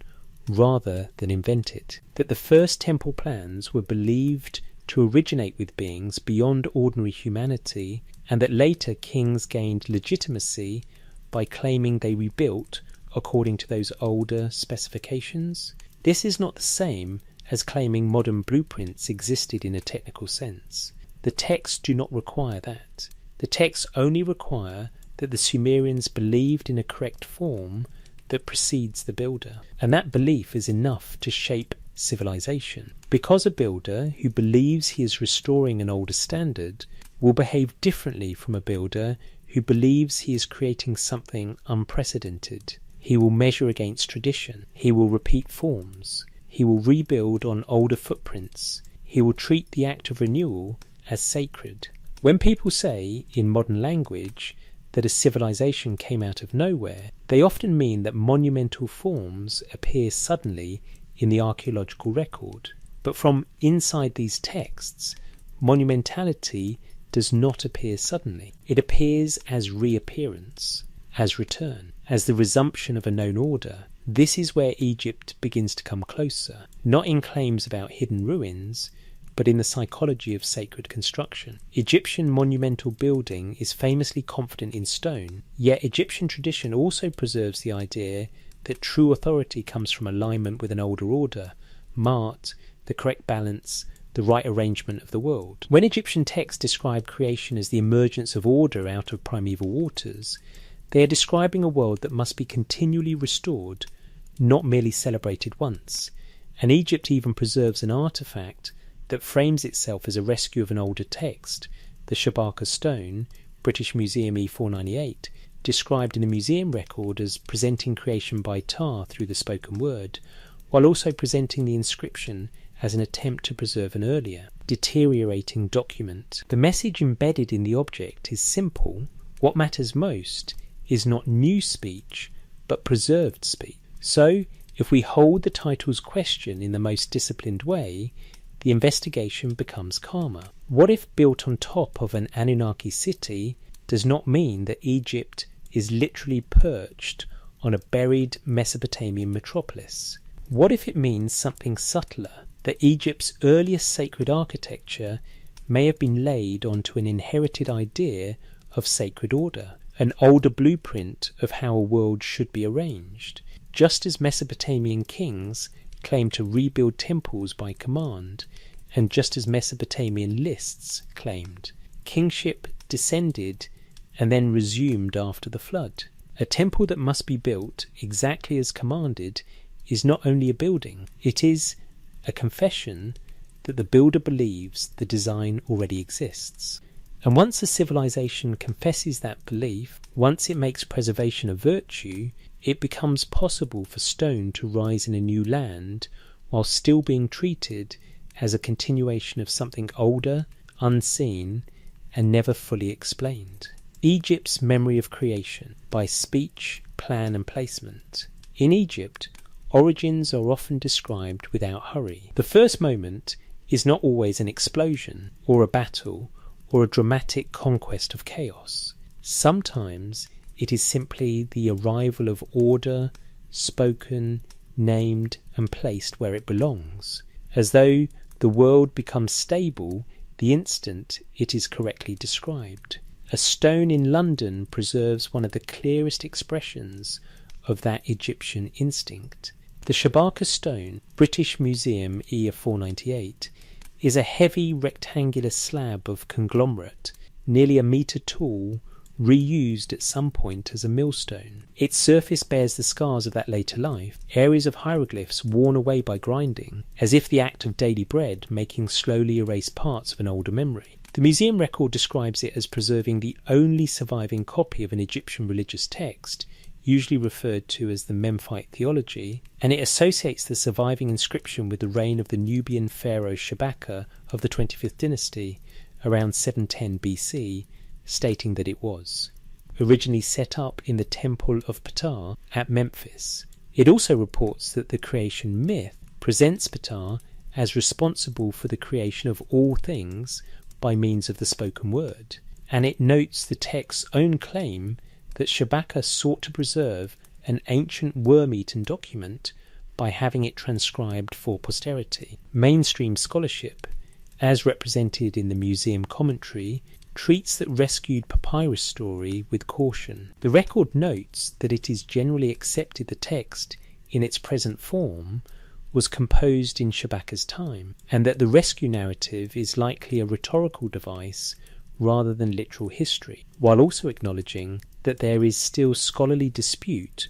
rather than invented? That the first temple plans were believed to originate with beings beyond ordinary humanity, and that later kings gained legitimacy by claiming they rebuilt according to those older specifications? This is not the same as claiming modern blueprints existed in a technical sense. The texts do not require that. The texts only require that the Sumerians believed in a correct form that precedes the builder. And that belief is enough to shape civilization. Because a builder who believes he is restoring an older standard will behave differently from a builder who believes he is creating something unprecedented. He will measure against tradition. He will repeat forms. He will rebuild on older footprints. He will treat the act of renewal as sacred. When people say, in modern language, that a civilization came out of nowhere, they often mean that monumental forms appear suddenly in the archaeological record. But from inside these texts, monumentality does not appear suddenly. It appears as reappearance, as return, as the resumption of a known order. This is where Egypt begins to come closer, not in claims about hidden ruins, but in the psychology of sacred construction. Egyptian monumental building is famously confident in stone, yet Egyptian tradition also preserves the idea that true authority comes from alignment with an older order, Ma'at, the correct balance, the right arrangement of the world. When Egyptian texts describe creation as the emergence of order out of primeval waters, they are describing a world that must be continually restored, not merely celebrated once. And Egypt even preserves an artifact that frames itself as a rescue of an older text, the Shabaka stone, British Museum E498, described in the museum record as presenting creation by Ptah through the spoken word, while also presenting the inscription as an attempt to preserve an earlier, deteriorating document. The message embedded in the object is simple. What matters most is not new speech, but preserved speech. So, if we hold the title's question in the most disciplined way, the investigation becomes calmer. What if built on top of an Anunnaki city does not mean that Egypt is literally perched on a buried Mesopotamian metropolis? What if it means something subtler, that Egypt's earliest sacred architecture may have been laid onto an inherited idea of sacred order, an older blueprint of how a world should be arranged, just as Mesopotamian kings claimed to rebuild temples by command, and just as Mesopotamian lists claimed. Kingship descended and then resumed after the flood. A temple that must be built exactly as commanded is not only a building, it is a confession that the builder believes the design already exists. And once a civilization confesses that belief, once it makes preservation a virtue, it becomes possible for stone to rise in a new land while still being treated as a continuation of something older, unseen, and never fully explained. Egypt's memory of creation by speech, plan and placement. In Egypt, origins are often described without hurry. The first moment is not always an explosion or a battle or a dramatic conquest of chaos. Sometimes it is simply the arrival of order, spoken, named and placed where it belongs, as though the world becomes stable the instant it is correctly described. A stone in London preserves one of the clearest expressions of that Egyptian instinct. The Shabaka stone, British Museum E498, is a heavy rectangular slab of conglomerate, nearly a metre tall, reused at some point as a millstone. Its surface bears the scars of that later life, areas of hieroglyphs worn away by grinding, as if the act of daily bread making slowly erase parts of an older memory. The museum record describes it as preserving the only surviving copy of an Egyptian religious text, usually referred to as the Memphite theology, and it associates the surviving inscription with the reign of the Nubian pharaoh Shabaka of the 25th dynasty, around 710 BC, stating that it was originally set up in the Temple of Ptah at Memphis. It also reports that the creation myth presents Ptah as responsible for the creation of all things by means of the spoken word, and it notes the text's own claim that Shabaka sought to preserve an ancient worm-eaten document by having it transcribed for posterity. Mainstream scholarship, as represented in the museum commentary, treats the rescued papyrus story with caution. The record notes that it is generally accepted the text, in its present form, was composed in Shabaka's time, and that the rescue narrative is likely a rhetorical device rather than literal history, while also acknowledging that there is still scholarly dispute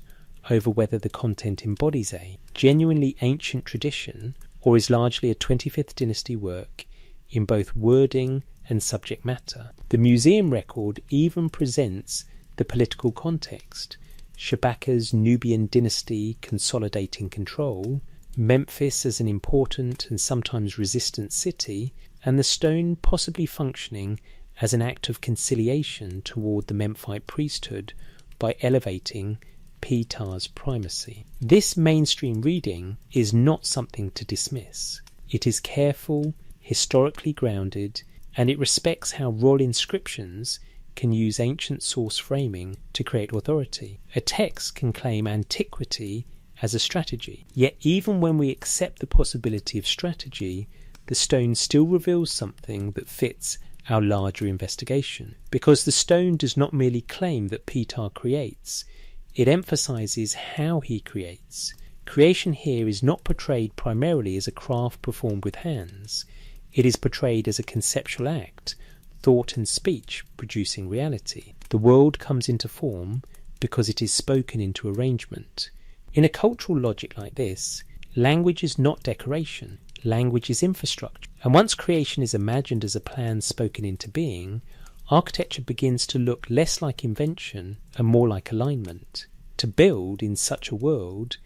over whether the content embodies a genuinely ancient tradition or is largely a 25th dynasty work in both wording and subject matter. The museum record even presents the political context: Shabaka's Nubian dynasty consolidating control, Memphis as an important and sometimes resistant city, and the stone possibly functioning as an act of conciliation toward the Memphite priesthood by elevating Ptah's primacy. This mainstream reading is not something to dismiss. It is careful, historically grounded, and it respects how royal inscriptions can use ancient source framing to create authority. A text can claim antiquity as a strategy. Yet even when we accept the possibility of strategy, the stone still reveals something that fits our larger investigation. Because the stone does not merely claim that Ptah creates, it emphasizes how he creates. Creation here is not portrayed primarily as a craft performed with hands. It is portrayed as a conceptual act, thought and speech producing reality. The world comes into form because it is spoken into arrangement. In a cultural logic like this, language is not decoration. language is infrastructure. And once creation is imagined as a plan spoken into being, architecture begins to look less like invention and more like alignment. To build in such a world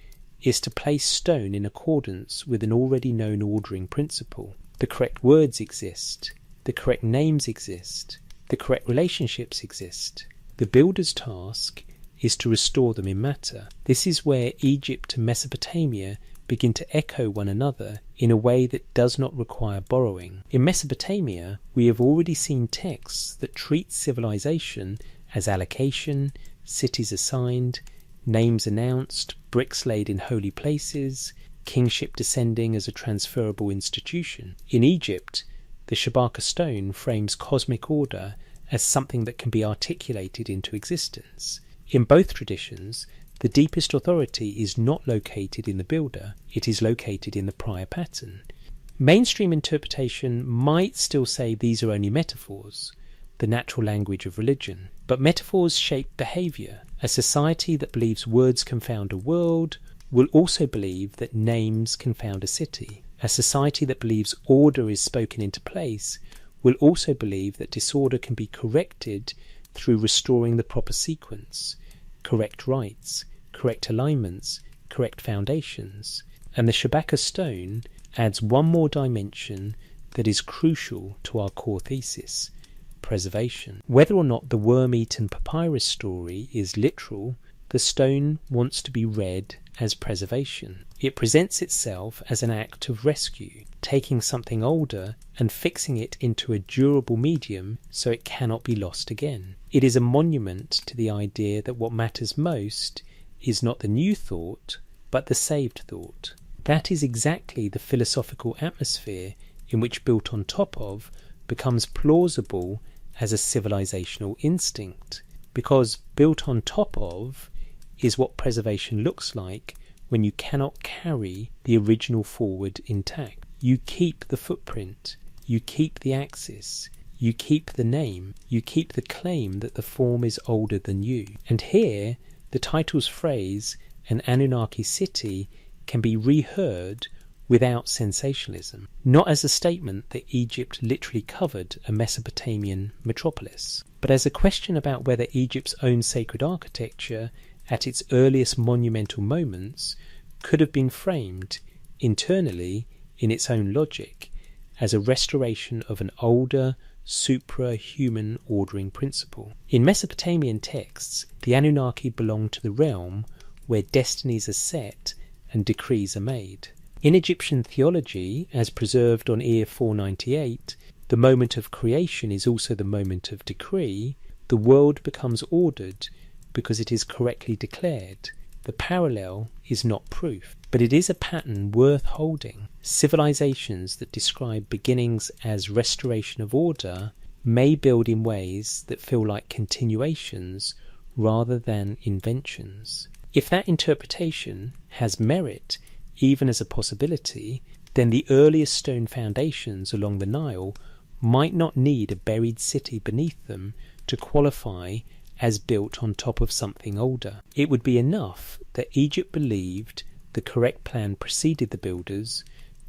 is to place stone in accordance with an already known ordering principle. The correct words exist, the correct names exist, the correct relationships exist. The builder's task is to restore them in matter. This is where Egypt and Mesopotamia begin to echo one another in a way that does not require borrowing. In Mesopotamia, we have already seen texts that treat civilization as allocation, cities assigned, names announced, bricks laid in holy places, kingship descending as a transferable institution. In Egypt, the Shabaka stone frames cosmic order as something that can be articulated into existence. In both traditions, the deepest authority is not located in the builder, it is located in the prior pattern. Mainstream interpretation might still say these are only metaphors, the natural language of religion. But metaphors shape behaviour. A society that believes words can found a world will also believe that names can found a city. A society that believes order is spoken into place will also believe that disorder can be corrected through restoring the proper sequence, correct rites, correct alignments, correct foundations. And the Shabaka stone adds one more dimension that is crucial to our core thesis: preservation. Whether or not the worm-eaten papyrus story is literal, the stone wants to be read as preservation. It presents itself as an act of rescue, taking something older and fixing it into a durable medium so it cannot be lost again. It is a monument to the idea that what matters most is not the new thought, but the saved thought. That is exactly the philosophical atmosphere in which built on top of becomes plausible as a civilizational instinct, because built on top of is what preservation looks like when you cannot carry the original forward intact. You keep the footprint, you keep the axis, you keep the name, you keep the claim that the form is older than you. And here, the title's phrase, an Anunnaki city, can be reheard without sensationalism, not as a statement that Egypt literally covered a Mesopotamian metropolis, but as a question about whether Egypt's own sacred architecture at its earliest monumental moments could have been framed internally in its own logic as a restoration of an older supra-human ordering principle. In Mesopotamian texts, the Anunnaki belong to the realm where destinies are set and decrees are made. In Egyptian theology, as preserved on Ear 498, the moment of creation is also the moment of decree. The world becomes ordered because it is correctly declared. The parallel is not proof, but it is a pattern worth holding. Civilizations that describe beginnings as restoration of order may build in ways that feel like continuations rather than inventions. If that interpretation has merit, even as a possibility, then the earliest stone foundations along the Nile might not need a buried city beneath them to qualify as built on top of something older. It would be enough that Egypt believed the correct plan preceded the builders,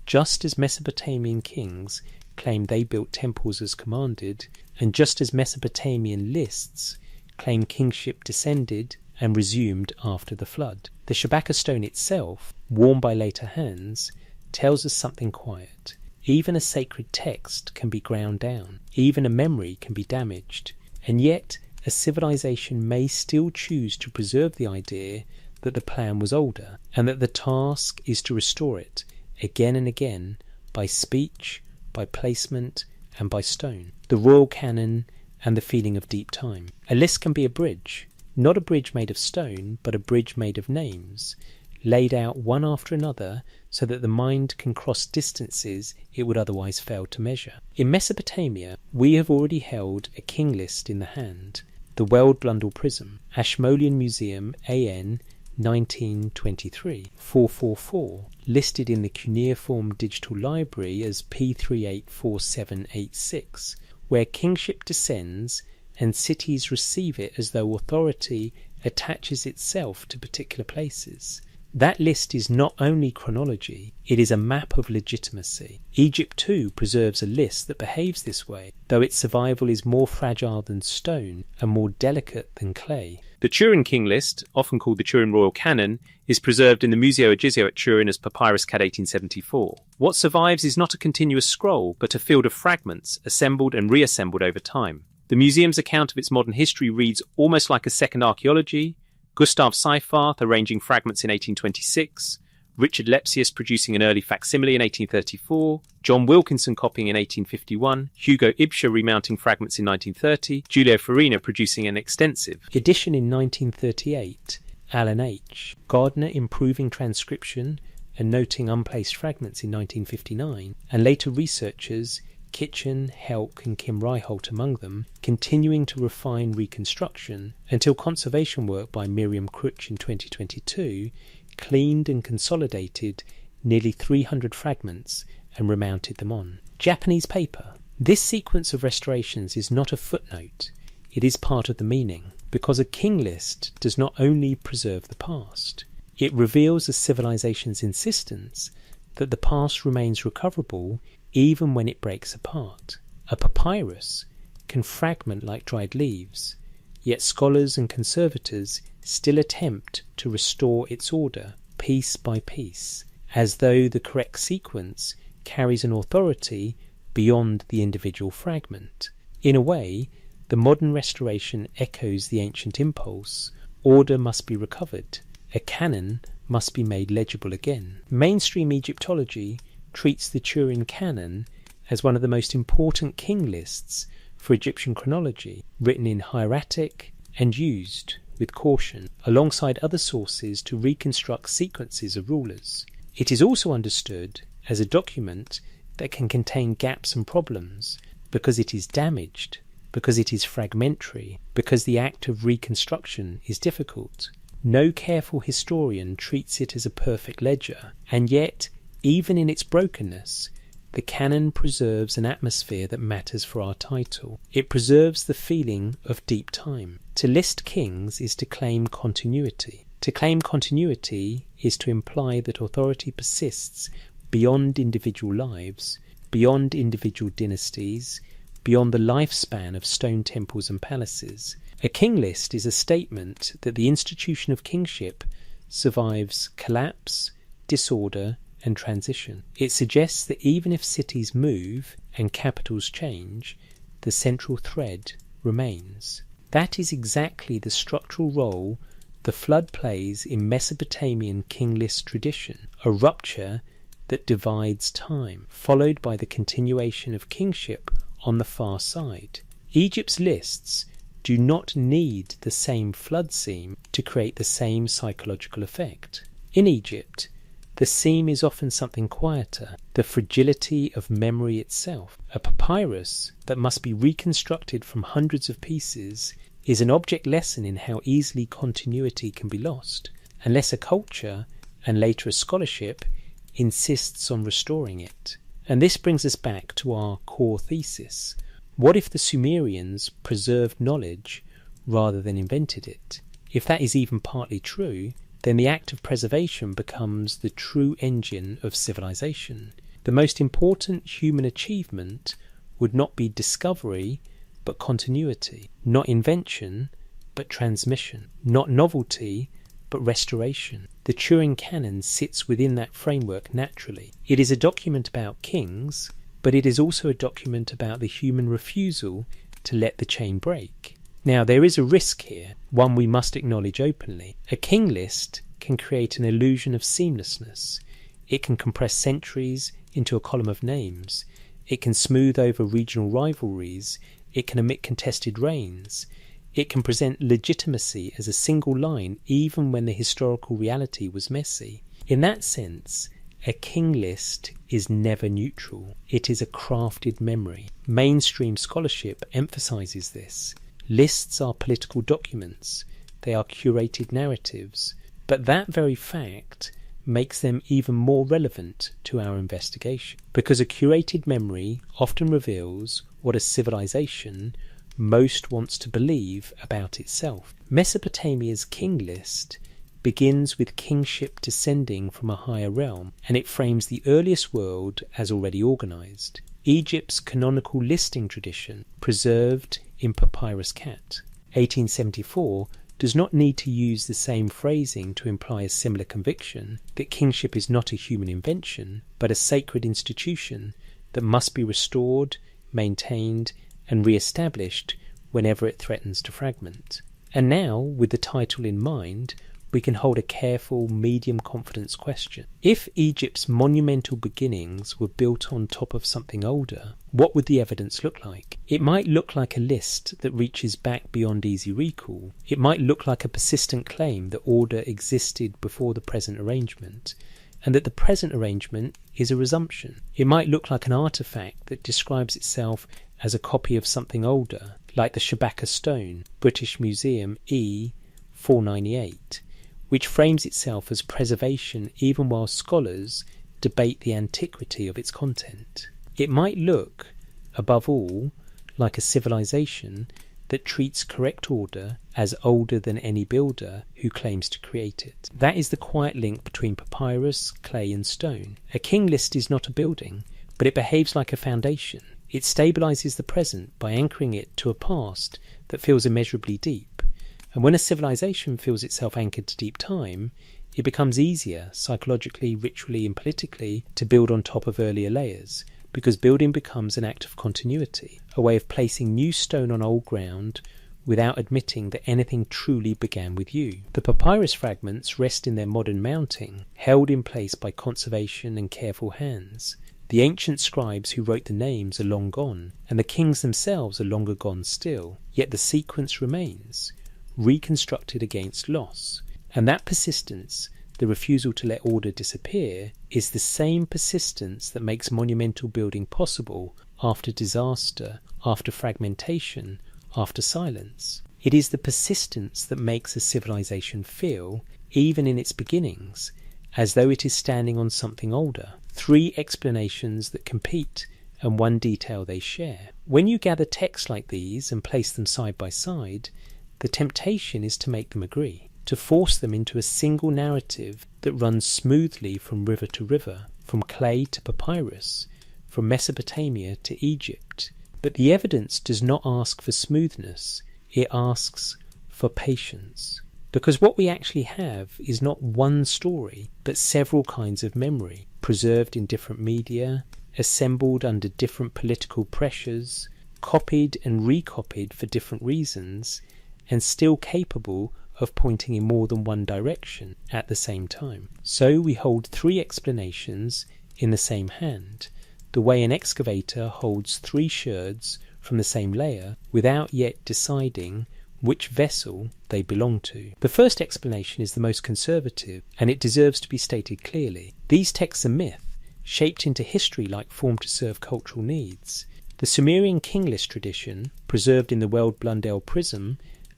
just as Mesopotamian kings claimed they built temples as commanded, and just as Mesopotamian lists claim kingship descended and resumed after the flood. The Shabaka stone itself, worn by later hands, tells us something quiet. Even a sacred text can be ground down, even a memory can be damaged, and yet a civilization may still choose to preserve the idea that the plan was older, and that the task is to restore it again and again by speech, by placement, and by stone. The royal canon and the feeling of deep time. A list can be a bridge, not a bridge made of stone, but a bridge made of names, laid out one after another so that the mind can cross distances it would otherwise fail to measure. In Mesopotamia, we have already held a king list in the hand, the Weld Blundell Prism, Ashmolean Museum, AN 1923, 444, listed in the cuneiform digital library as P384786, where kingship descends and cities receive it as though authority attaches itself to particular places. That list is not only chronology, it is a map of legitimacy. Egypt too preserves a list that behaves this way, though its survival is more fragile than stone and more delicate than clay. The Turin King list, often called the Turin Royal Canon, is preserved in the Museo Egizio at Turin as Papyrus Cad 1874. What survives is not a continuous scroll, but a field of fragments, assembled and reassembled over time. The museum's account of its modern history reads almost like a second archaeology. Gustav Seyfarth arranging fragments in 1826, Richard Lepsius producing an early facsimile in 1834, John Wilkinson copying in 1851, Hugo Ibscher remounting fragments in 1930, Giulio Farina producing an extensive edition in 1938, Alan H. Gardner improving transcription and noting unplaced fragments in 1959, and later researchers, Kitchen, Helk and Kim Reiholt among them, continuing to refine reconstruction until conservation work by Miriam Crutch in 2022 cleaned and consolidated nearly 300 fragments and remounted them on. Japanese paper. This sequence of restorations is not a footnote, it is part of the meaning, because a king list does not only preserve the past, it reveals a civilization's insistence that the past remains recoverable even when it breaks apart. A papyrus can fragment like dried leaves, yet scholars and conservators still attempt to restore its order piece by piece, as though the correct sequence carries an authority beyond the individual fragment. In a way, the modern restoration echoes the ancient impulse: order must be recovered, a canon must be made legible again. Mainstream Egyptology treats the Turin Canon as one of the most important king lists for Egyptian chronology, written in hieratic and used with caution alongside other sources to reconstruct sequences of rulers. It is also understood as a document that can contain gaps and problems because it is damaged, because it is fragmentary, because the act of reconstruction is difficult. No careful historian treats it as a perfect ledger, and yet, even in its brokenness, the canon preserves an atmosphere that matters for our title. It preserves the feeling of deep time. To list kings is to claim continuity. To claim continuity is to imply that authority persists beyond individual lives, beyond individual dynasties, beyond the lifespan of stone temples and palaces. A king list is a statement that the institution of kingship survives collapse, disorder, and transition. It suggests that even if cities move and capitals change, the central thread remains. That is exactly the structural role the flood plays in Mesopotamian king list tradition, a rupture that divides time, followed by the continuation of kingship on the far side. Egypt's lists do not need the same flood seam to create the same psychological effect. In Egypt, the seam is often something quieter, the fragility of memory itself. A papyrus that must be reconstructed from hundreds of pieces is an object lesson in how easily continuity can be lost, unless a culture, and later a scholarship, insists on restoring it. And this brings us back to our core thesis. What if the Sumerians preserved knowledge rather than invented it? If that is even partly true, then the act of preservation becomes the true engine of civilization. The most important human achievement would not be discovery, but continuity. Not invention, but transmission. Not novelty, but restoration. The Turin Canon sits within that framework naturally. It is a document about kings, but it is also a document about the human refusal to let the chain break. Now, there is a risk here, one we must acknowledge openly. A king list can create an illusion of seamlessness. It can compress centuries into a column of names. It can smooth over regional rivalries. It can omit contested reigns. It can present legitimacy as a single line even when the historical reality was messy. In that sense, a king list is never neutral. It is a crafted memory. Mainstream scholarship emphasizes this. Lists are political documents. They are curated narratives. But that very fact makes them even more relevant to our investigation, because a curated memory often reveals what a civilization most wants to believe about itself. Mesopotamia's king list begins with kingship descending from a higher realm, and it frames the earliest world as already organised. Egypt's canonical listing tradition, preserved in Papyrus Cat, 1874, does not need to use the same phrasing to imply a similar conviction that kingship is not a human invention, but a sacred institution that must be restored, maintained, and re-established whenever it threatens to fragment. And now, with the title in mind, we can hold a careful, medium-confidence question. If Egypt's monumental beginnings were built on top of something older, what would the evidence look like? It might look like a list that reaches back beyond easy recall. It might look like a persistent claim that order existed before the present arrangement, and that the present arrangement is a resumption. It might look like an artefact that describes itself as a copy of something older, like the Shabaka stone, British Museum E498, which frames itself as preservation even while scholars debate the antiquity of its content. It might look, above all, like a civilization that treats correct order as older than any builder who claims to create it. That is the quiet link between papyrus, clay and stone. A king list is not a building, but it behaves like a foundation. It stabilizes the present by anchoring it to a past that feels immeasurably deep. And when a civilization feels itself anchored to deep time, it becomes easier, psychologically, ritually and politically, to build on top of earlier layers, because building becomes an act of continuity, a way of placing new stone on old ground without admitting that anything truly began with you. The papyrus fragments rest in their modern mounting, held in place by conservation and careful hands. The ancient scribes who wrote the names are long gone, and the kings themselves are longer gone still, yet the sequence remains, reconstructed against loss. And that persistence, the refusal to let order disappear, is the same persistence that makes monumental building possible after disaster, after fragmentation, after silence. It is the persistence that makes a civilization feel, even in its beginnings, as though it is standing on something older. 3 explanations that compete and 1 detail they share. When you gather texts like these and place them side by side, the temptation is to make them agree, to force them into a single narrative that runs smoothly from river to river, from clay to papyrus, from Mesopotamia to Egypt. But the evidence does not ask for smoothness, it asks for patience. Because what we actually have is not one story, but several kinds of memory, preserved in different media, assembled under different political pressures, copied and recopied for different reasons, and still capable of pointing in more than one direction at the same time. So we hold 3 explanations in the same hand, the way an excavator holds 3 sherds from the same layer without yet deciding which vessel they belong to. The first explanation is the most conservative, and it deserves to be stated clearly. These texts are myth, shaped into history like form to serve cultural needs. The Sumerian king list tradition, preserved in the Weld Blundell Prism,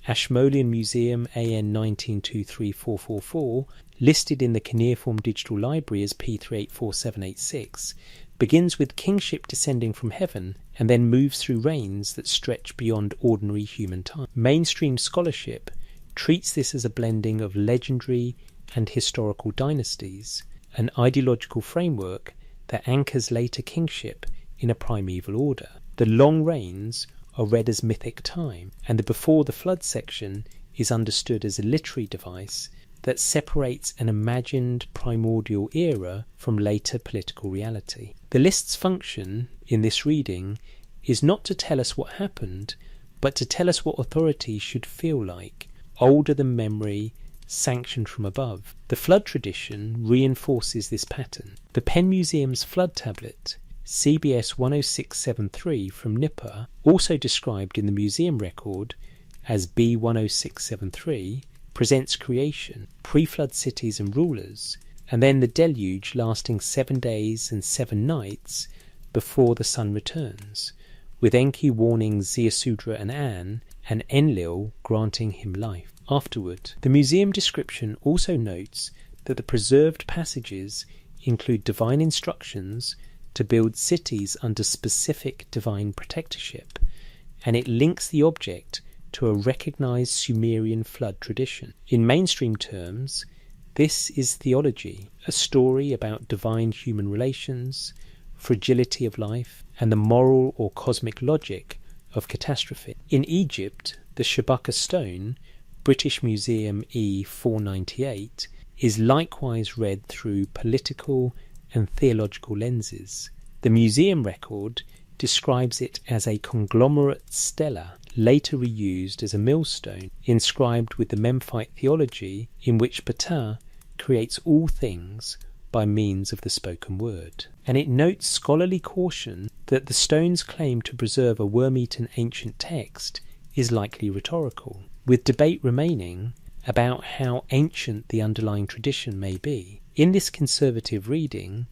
Ashmolean Museum AN 1923444, listed in the Cuneiform Digital Library as P384786, begins with kingship descending from heaven and then moves through reigns that stretch beyond ordinary human time. Mainstream scholarship treats this as a blending of legendary and historical dynasties, an ideological framework that anchors later kingship in a primeval order. The long reigns are read as mythic time, and the before the flood section is understood as a literary device that separates an imagined primordial era from later political reality. The list's function in this reading is not to tell us what happened, but to tell us what authority should feel like, older than memory, sanctioned from above. The flood tradition reinforces this pattern. The Penn Museum's flood tablet, CBS 10673 from Nippur, also described in the museum record as B10673, presents creation, pre-flood cities and rulers, and then the deluge lasting 7 days and 7 nights before the sun returns, with Enki warning Ziusudra and An, and Enlil granting him life afterward. The museum description also notes that the preserved passages include divine instructions to build cities under specific divine protectorship, and it links the object to a recognized Sumerian flood tradition. In mainstream terms, This is theology, a story about divine human relations, fragility of life, and the moral or cosmic logic of catastrophe. In Egypt, the Shabaka stone, British Museum E498, is likewise read through political and theological lenses. The museum record describes it as a conglomerate stela, later reused as a millstone, inscribed with the Memphite theology in which Ptah creates all things by means of the spoken word. And it notes scholarly caution that the stone's claim to preserve a worm-eaten ancient text is likely rhetorical, with debate remaining about how ancient the underlying tradition may be. In this conservative reading,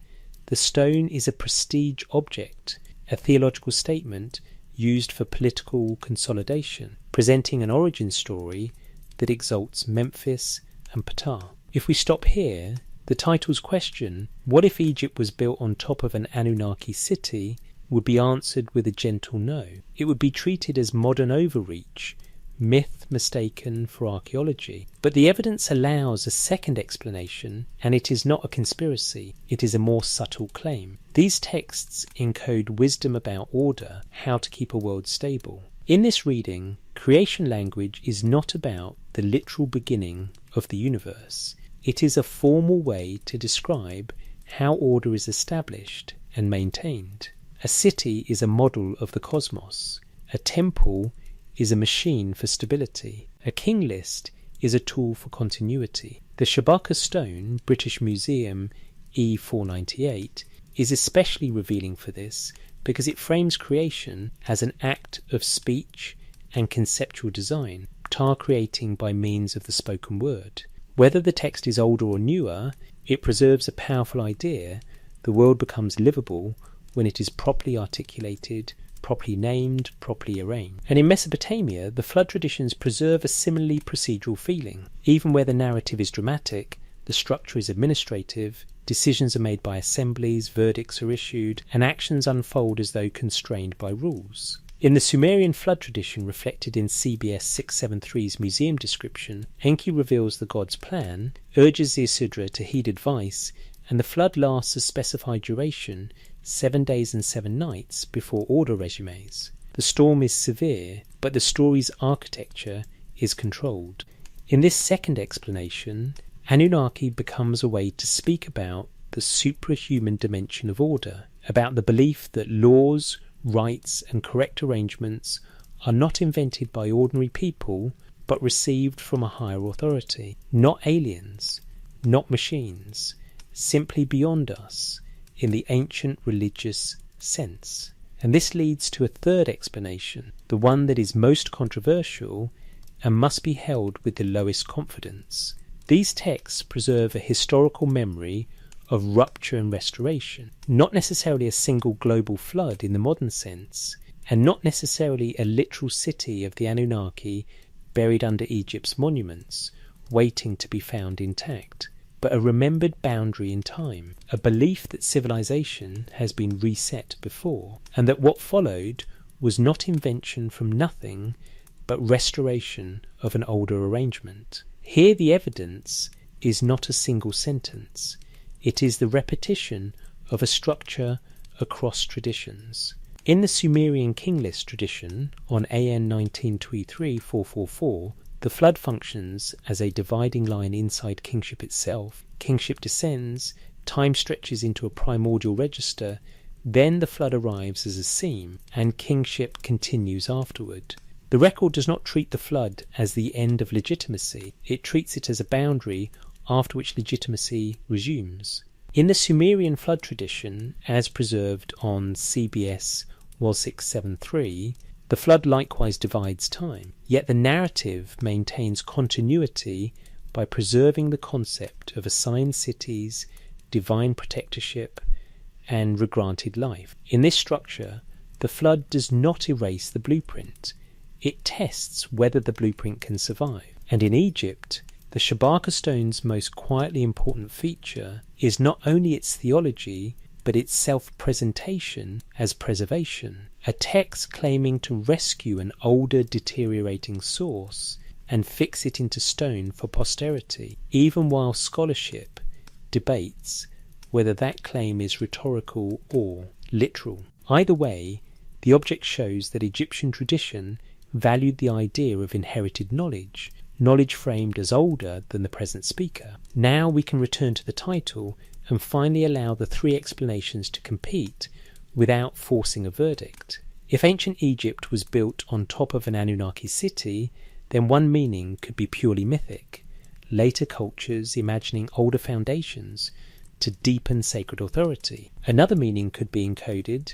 the stone is a prestige object, a theological statement used for political consolidation, presenting an origin story that exalts Memphis and Ptah. If we stop here, the title's question, what if Egypt was built on top of an Anunnaki city, would be answered with a gentle no. It would be treated as modern overreach, myth mistaken for archaeology. But the evidence allows a second explanation, and it is not a conspiracy, it is a more subtle claim. These texts encode wisdom about order, how to keep a world stable. In this reading, creation language is not about the literal beginning of the universe. It is a formal way to describe how order is established and maintained. A city is a model of the cosmos. A temple is a machine for stability. A king list is a tool for continuity. The Shabaka stone, British Museum E498, is especially revealing for this because it frames creation as an act of speech and conceptual design, Ptah creating by means of the spoken word. Whether the text is older or newer, it preserves a powerful idea. The world becomes livable when it is properly articulated, properly named, properly arranged. And in Mesopotamia, the flood traditions preserve a similarly procedural feeling. Even where the narrative is dramatic, the structure is administrative, decisions are made by assemblies, verdicts are issued, and actions unfold as though constrained by rules. In the Sumerian flood tradition reflected in CBS 673's museum description, Enki reveals the god's plan, urges the Asudra to heed advice, and the flood lasts a specified duration, 7 days and 7 nights, before order resumes. The storm is severe, but the story's architecture is controlled. In this second explanation, Anunnaki becomes a way to speak about the suprahuman dimension of order, about the belief that laws, rights and correct arrangements are not invented by ordinary people, but received from a higher authority. Not aliens, not machines, simply beyond us, in the ancient religious sense. And this leads to a third explanation, the one that is most controversial and must be held with the lowest confidence. These texts preserve a historical memory of rupture and restoration, not necessarily a single global flood in the modern sense, and not necessarily a literal city of the Anunnaki buried under Egypt's monuments, waiting to be found intact, but a remembered boundary in time, a belief that civilization has been reset before, and that what followed was not invention from nothing, but restoration of an older arrangement. Here the evidence is not a single sentence. It is the repetition of a structure across traditions. In the Sumerian king list tradition, on AN 1923-444, the flood functions as a dividing line inside kingship itself. Kingship descends, time stretches into a primordial register, then the flood arrives as a seam, and kingship continues afterward. The record does not treat the flood as the end of legitimacy. It treats it as a boundary after which legitimacy resumes. In the Sumerian flood tradition, as preserved on CBS 1673, the flood likewise divides time, yet the narrative maintains continuity by preserving the concept of assigned cities, divine protectorship, and regranted life. In this structure, the flood does not erase the blueprint. It tests whether the blueprint can survive. And in Egypt, the Shabaka stone's most quietly important feature is not only its theology, but its self-presentation as preservation. A text claiming to rescue an older deteriorating source and fix it into stone for posterity, even while scholarship debates whether that claim is rhetorical or literal. Either way, the object shows that Egyptian tradition valued the idea of inherited knowledge, knowledge framed as older than the present speaker. Now we can return to the title and finally allow the three explanations to compete without forcing a verdict. If ancient Egypt was built on top of an Anunnaki city, then one meaning could be purely mythic, later cultures imagining older foundations to deepen sacred authority. Another meaning could be encoded,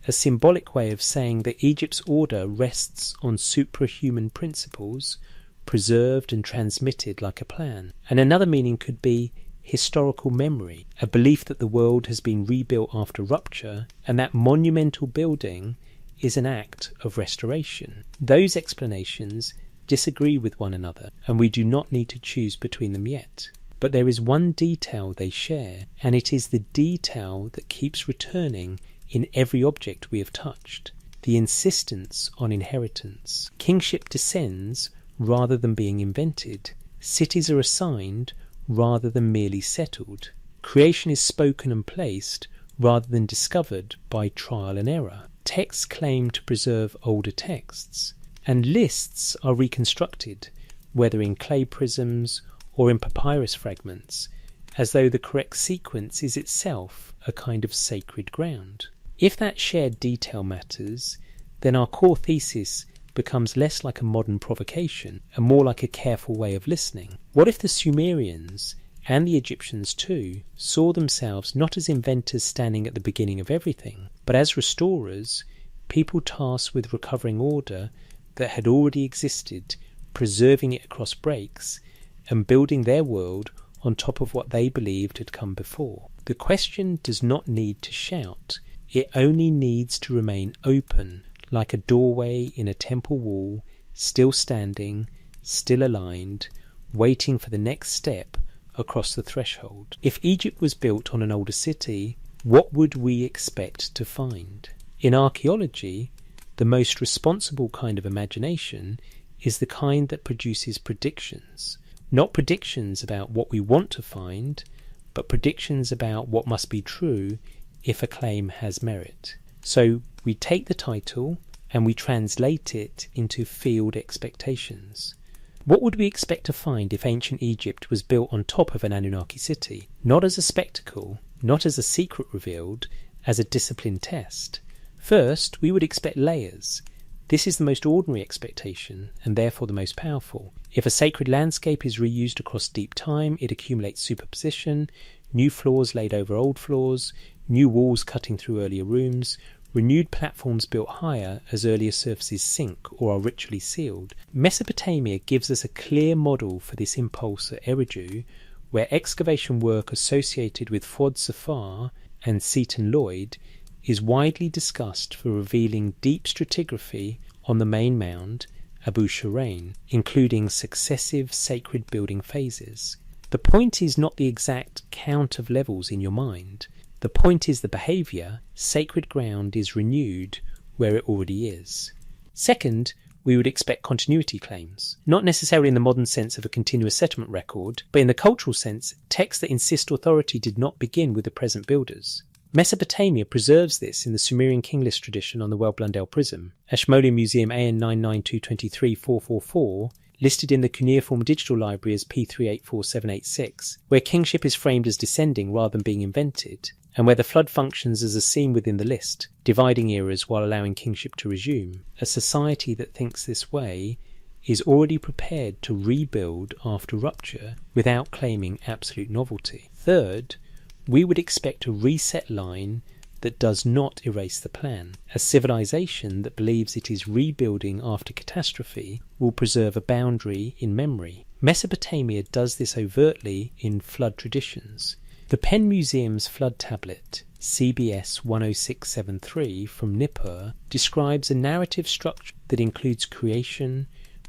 a symbolic way of saying that Egypt's order rests on suprahuman principles, preserved and transmitted like a plan. And another meaning could be historical memory, a belief that the world has been rebuilt after rupture, and that monumental building is an act of restoration. Those explanations disagree with one another, and we do not need to choose between them yet. But there is one detail they share, and it is the detail that keeps returning in every object we have touched: the insistence on inheritance. Kingship descends rather than being invented. Cities are assigned rather than merely settled. Creation is spoken and placed rather than discovered by trial and error. Texts claim to preserve older texts, and lists are reconstructed, whether in clay prisms or in papyrus fragments, as though the correct sequence is itself a kind of sacred ground. If that shared detail matters, then our core thesis becomes less like a modern provocation and more like a careful way of listening. What if the Sumerians, and the Egyptians too, saw themselves not as inventors standing at the beginning of everything, but as restorers, people tasked with recovering order that had already existed, preserving it across breaks, and building their world on top of what they believed had come before? The question does not need to shout. It only needs to remain open, like a doorway in a temple wall, still standing, still aligned, waiting for the next step across the threshold. If Egypt was built on an older city, what would we expect to find? In archaeology, the most responsible kind of imagination is the kind that produces predictions. Not predictions about what we want to find, but predictions about what must be true if a claim has merit. So we take the title and we translate it into field expectations. What would we expect to find if ancient Egypt was built on top of an Anunnaki city? Not as a spectacle, not as a secret revealed, as a disciplined test. First, we would expect layers. This is the most ordinary expectation, and therefore the most powerful. If a sacred landscape is reused across deep time, it accumulates superposition, new floors laid over old floors, new walls cutting through earlier rooms, renewed platforms built higher as earlier surfaces sink or are ritually sealed. Mesopotamia gives us a clear model for this impulse at Eridu, where excavation work associated with Fouad Safar and Seton Lloyd is widely discussed for revealing deep stratigraphy on the main mound, Abu Shurain, including successive sacred building phases. The point is not the exact count of levels in your mind. The point is the behaviour. Sacred ground is renewed where it already is. Second, we would expect continuity claims, not necessarily in the modern sense of a continuous settlement record, but in the cultural sense, texts that insist authority did not begin with the present builders. Mesopotamia preserves this in the Sumerian king list tradition on the Well-Blundell Prism. Ashmolean Museum AN 99223444, listed in the cuneiform digital library as P384786, where kingship is framed as descending rather than being invented, and where the flood functions as a seam within the list, dividing eras while allowing kingship to resume. A society that thinks this way is already prepared to rebuild after rupture without claiming absolute novelty. Third, we would expect a reset line that does not erase the plan. A civilization that believes it is rebuilding after catastrophe will preserve a boundary in memory. Mesopotamia does this overtly in flood traditions. The Penn Museum's flood tablet, CBS 10673 from Nippur, describes a narrative structure that includes creation,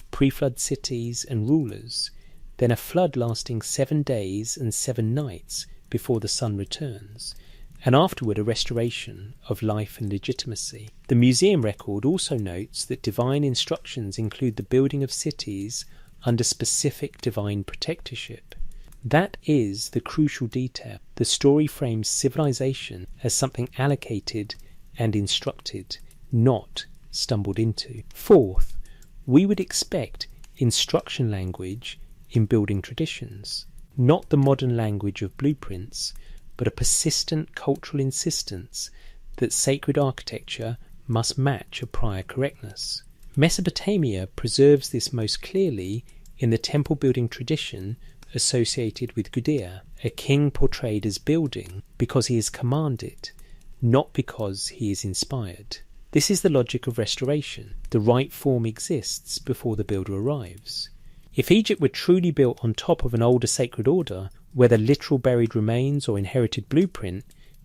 pre-flood cities and rulers, then a flood lasting 7 days and 7 nights before the sun returns, and afterward a restoration of life and legitimacy. The museum record also notes that divine instructions include the building of cities under specific divine protectorship. That is the crucial detail. The story frames civilization as something allocated and instructed, not stumbled into. Fourth, we would expect instruction language in building traditions, not the modern language of blueprints, but a persistent cultural insistence that sacred architecture must match a prior correctness. Mesopotamia preserves this most clearly in the temple building tradition associated with Gudea, a king portrayed as building because he is commanded, not because he is inspired. This is the logic of restoration. The right form exists before the builder arrives. If Egypt were truly built on top of an older sacred order, whether literal buried remains or inherited blueprint,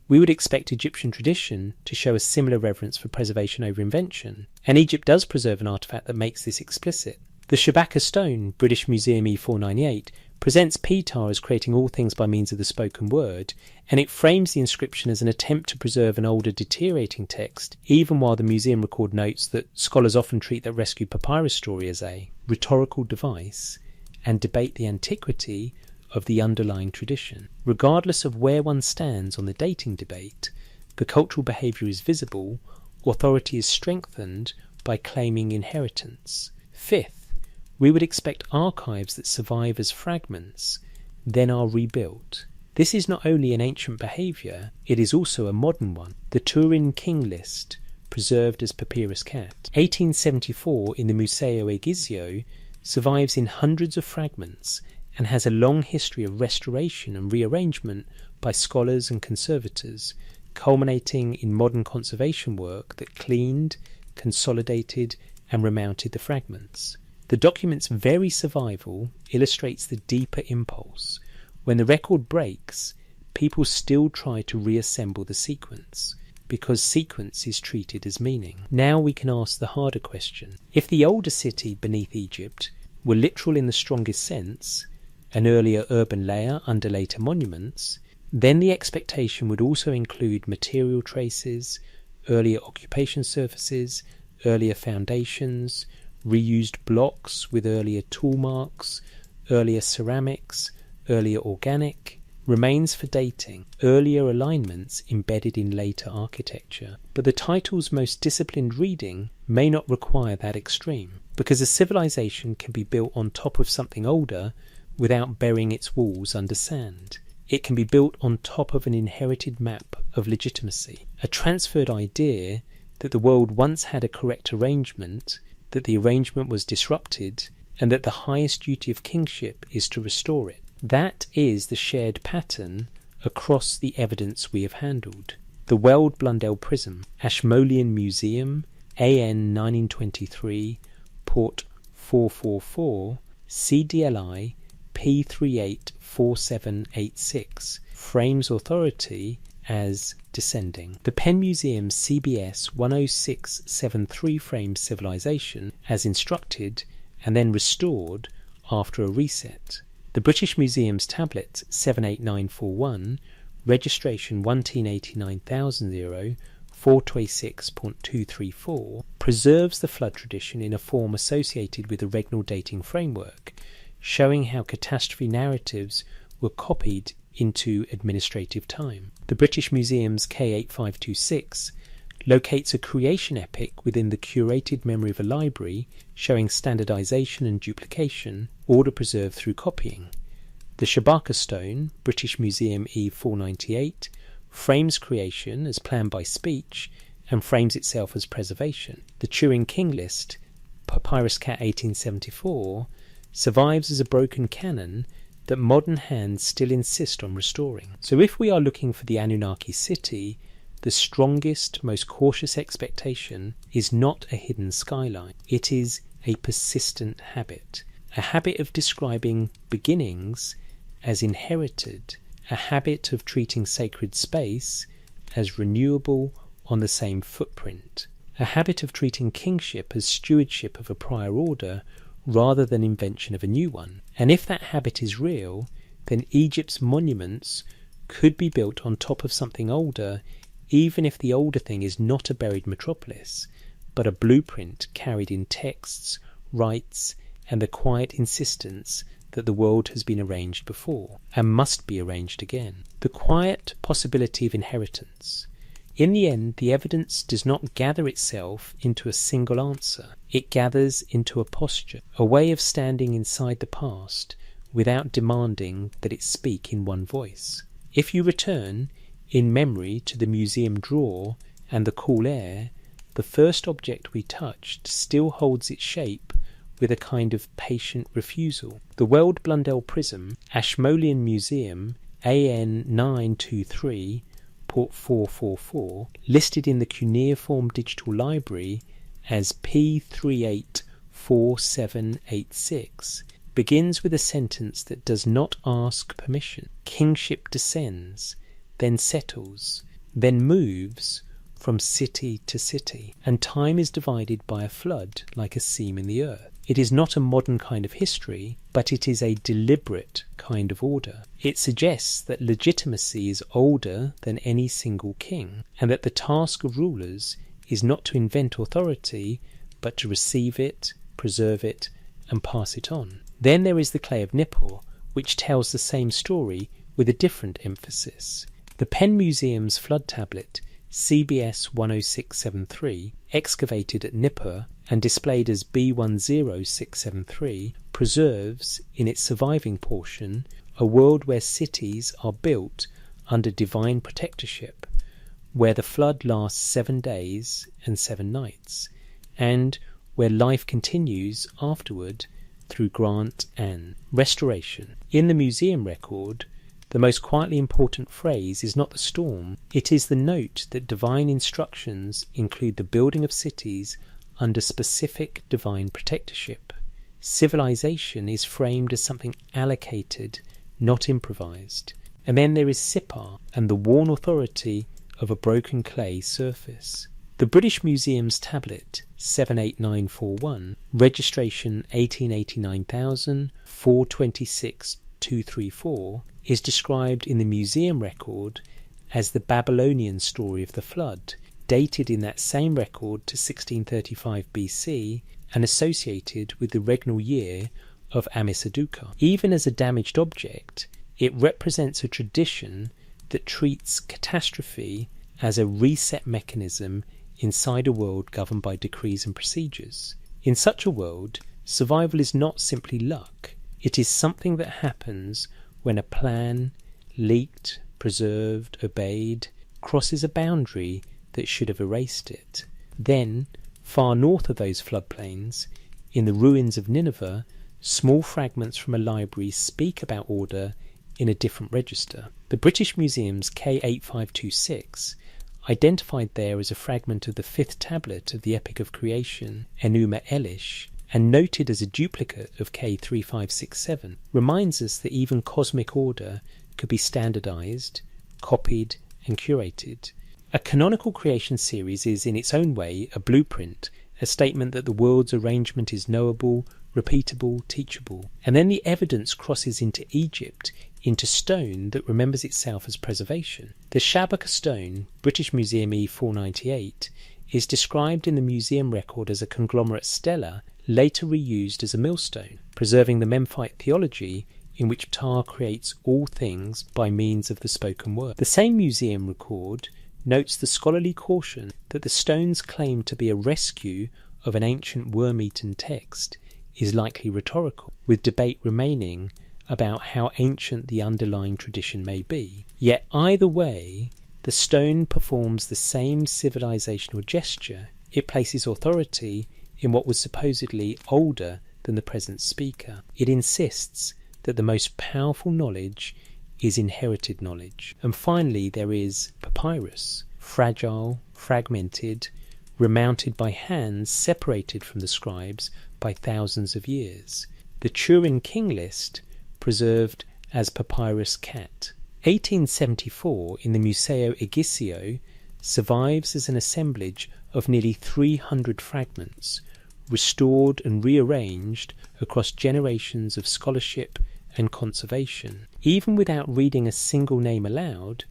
we would expect Egyptian tradition to show a similar reverence for preservation over invention. And Egypt does preserve an artefact that makes this explicit. The Shabaka stone, British Museum E498, presents Pitar as creating all things by means of the spoken word, and it frames the inscription as an attempt to preserve an older deteriorating text, even while the museum record notes that scholars often treat that rescued papyrus story as a rhetorical device and debate the antiquity of the underlying tradition. Regardless of where one stands on the dating debate, the cultural behaviour is visible, authority is strengthened by claiming inheritance. Fifth, we would expect archives that survive as fragments, then are rebuilt. This is not only an ancient behaviour, it is also a modern one. The Turin King List, preserved as Papyrus Cat, 1874 in the Museo Egizio, survives in hundreds of fragments and has a long history of restoration and rearrangement by scholars and conservators, culminating in modern conservation work that cleaned, consolidated and remounted the fragments. The document's very survival illustrates the deeper impulse. When the record breaks, people still try to reassemble the sequence, because sequence is treated as meaning. Now we can ask the harder question. If the older city beneath Egypt were literal in the strongest sense, an earlier urban layer under later monuments, then the expectation would also include material traces, earlier occupation surfaces, earlier foundations, reused blocks with earlier tool marks, earlier ceramics, earlier organic, remains for dating, earlier alignments embedded in later architecture. But the title's most disciplined reading may not require that extreme, because a civilization can be built on top of something older without burying its walls under sand. It can be built on top of an inherited map of legitimacy, a transferred idea that the world once had a correct arrangement, that the arrangement was disrupted, and that the highest duty of kingship is to restore it. That is the shared pattern across the evidence we have handled. The Weld Blundell Prism, Ashmolean Museum, AN 1923, Port 444, CDLI P384786, frames authority as descending. The Penn Museum's CBS 10673 frames civilization as instructed and then restored after a reset. The British Museum's tablet 78941, registration 1T89,000 426.234, preserves the flood tradition in a form associated with the regnal dating framework, showing how catastrophe narratives were copied into administrative time. The British Museum's K8526 locates a creation epic within the curated memory of a library, showing standardization and duplication, order preserved through copying. The Shabaka stone, British Museum E498, frames creation as planned by speech and frames itself as preservation. The Turin King List, Papyrus Cat 1874, survives as a broken canon that modern hands still insist on restoring. So if we are looking for the Anunnaki city, the strongest, most cautious expectation is not a hidden skyline. It is a persistent habit, a habit of describing beginnings as inherited, a habit of treating sacred space as renewable on the same footprint, a habit of treating kingship as stewardship of a prior order rather than invention of a new one. And if that habit is real, then Egypt's monuments could be built on top of something older, even if the older thing is not a buried metropolis, but a blueprint carried in texts, rites, and the quiet insistence that the world has been arranged before and must be arranged again. The quiet possibility of inheritance. In the end, the evidence does not gather itself into a single answer. It gathers into a posture, a way of standing inside the past without demanding that it speak in one voice. If you return in memory to the museum drawer and the cool air, the first object we touched still holds its shape with a kind of patient refusal. The Weld Blundell Prism, Ashmolean Museum, AN 923, Port 444, listed in the cuneiform digital library as P384786, begins with a sentence that does not ask permission. Kingship descends, then settles, then moves from city to city, and time is divided by a flood like a seam in the earth. It is not a modern kind of history, but it is a deliberate kind of order. It suggests that legitimacy is older than any single king, and that the task of rulers is not to invent authority, but to receive it, preserve it, and pass it on. Then there is the clay of Nippur, which tells the same story with a different emphasis. The Penn Museum's flood tablet, CBS 10673, excavated at Nippur and displayed as B10673, preserves, in its surviving portion, a world where cities are built under divine protectorship, where the flood lasts 7 days and 7 nights, and where life continues afterward through grant and restoration. In the museum record, the most quietly important phrase is not the storm, it is the note that divine instructions include the building of cities under specific divine protectorship. Civilization is framed as something allocated, not improvised. And then there is Sipar and the worn authority of a broken clay surface. The British Museum's tablet 78941, registration 1889,426,234, is described in the museum record as the Babylonian story of the flood, dated in that same record to 1635 BC and associated with the regnal year of Amisaduqa. Even as a damaged object, it represents a tradition that treats catastrophe as a reset mechanism inside a world governed by decrees and procedures. In such a world, survival is not simply luck. It is something that happens when a plan, leaked, preserved, obeyed, crosses a boundary that should have erased it. Then, far north of those floodplains, in the ruins of Nineveh, small fragments from a library speak about order in a different register. The British Museum's K8526, identified there as a fragment of the 5th tablet of the Epic of Creation, Enuma Elish, and noted as a duplicate of K3567, reminds us that even cosmic order could be standardized, copied, and curated. A canonical creation series is in its own way a blueprint, a statement that the world's arrangement is knowable, repeatable, teachable. And then the evidence crosses into Egypt, into stone that remembers itself as preservation. The Shabaka stone, British Museum E498, is described in the museum record as a conglomerate stela, later reused as a millstone, preserving the Memphite theology in which Ptah creates all things by means of the spoken word. The same museum record notes the scholarly caution that the stone's claim to be a rescue of an ancient worm-eaten text is likely rhetorical, with debate remaining about how ancient the underlying tradition may be. Yet either way, the stone performs the same civilizational gesture. It places authority in what was supposedly older than the present speaker. It insists that the most powerful knowledge is inherited knowledge. And finally, there is papyrus, fragile, fragmented, remounted by hands separated from the scribes by thousands of years. The Turin King list, preserved as papyrus cat. 1874 in the Museo Egizio survives as an assemblage of nearly 300 fragments, restored and rearranged across generations of scholarship and conservation. Even without reading a single name aloud,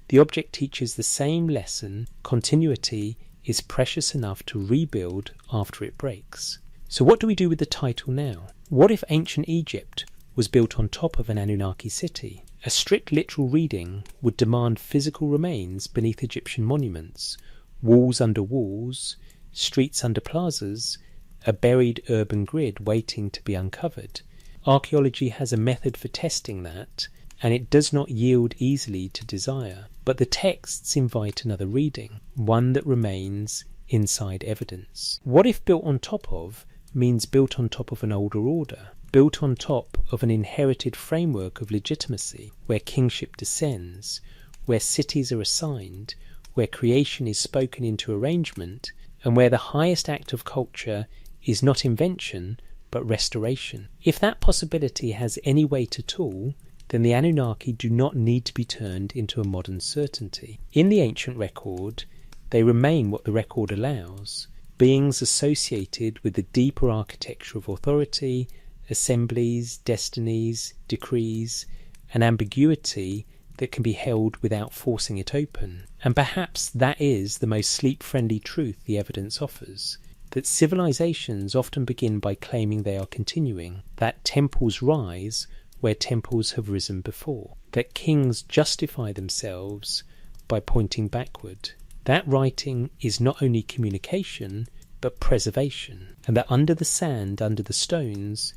the object teaches the same lesson: continuity is precious enough to rebuild after it breaks. So what do we do with the title now? What if ancient Egypt was built on top of an Anunnaki city? A strict literal reading would demand physical remains beneath Egyptian monuments, walls under walls, streets under plazas, a buried urban grid waiting to be uncovered. Archaeology has a method for testing that, and it does not yield easily to desire. But the texts invite another reading, one that remains inside evidence. What if built on top of means built on top of an older order, built on top of an inherited framework of legitimacy, where kingship descends, where cities are assigned, where creation is spoken into arrangement, and where the highest act of culture is not invention, but restoration? If that possibility has any weight at all, then the Anunnaki do not need to be turned into a modern certainty. In the ancient record, they remain what the record allows, beings associated with the deeper architecture of authority, assemblies, destinies, decrees, and ambiguity that can be held without forcing it open. And perhaps that is the most sleep-friendly truth the evidence offers, that civilizations often begin by claiming they are continuing, that temples rise where temples have risen before, that kings justify themselves by pointing backward. That writing is not only communication, but preservation, and that under the sand, under the stones,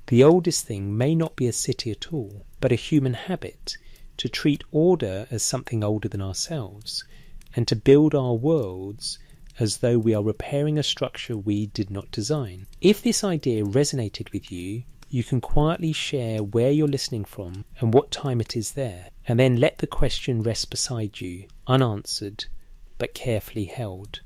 the oldest thing may not be a city at all, but a human habit, to treat order as something older than ourselves, and to build our worlds as though we are repairing a structure we did not design. If this idea resonated with you, you can quietly share where you're listening from and what time it is there, and then let the question rest beside you, unanswered, but carefully held.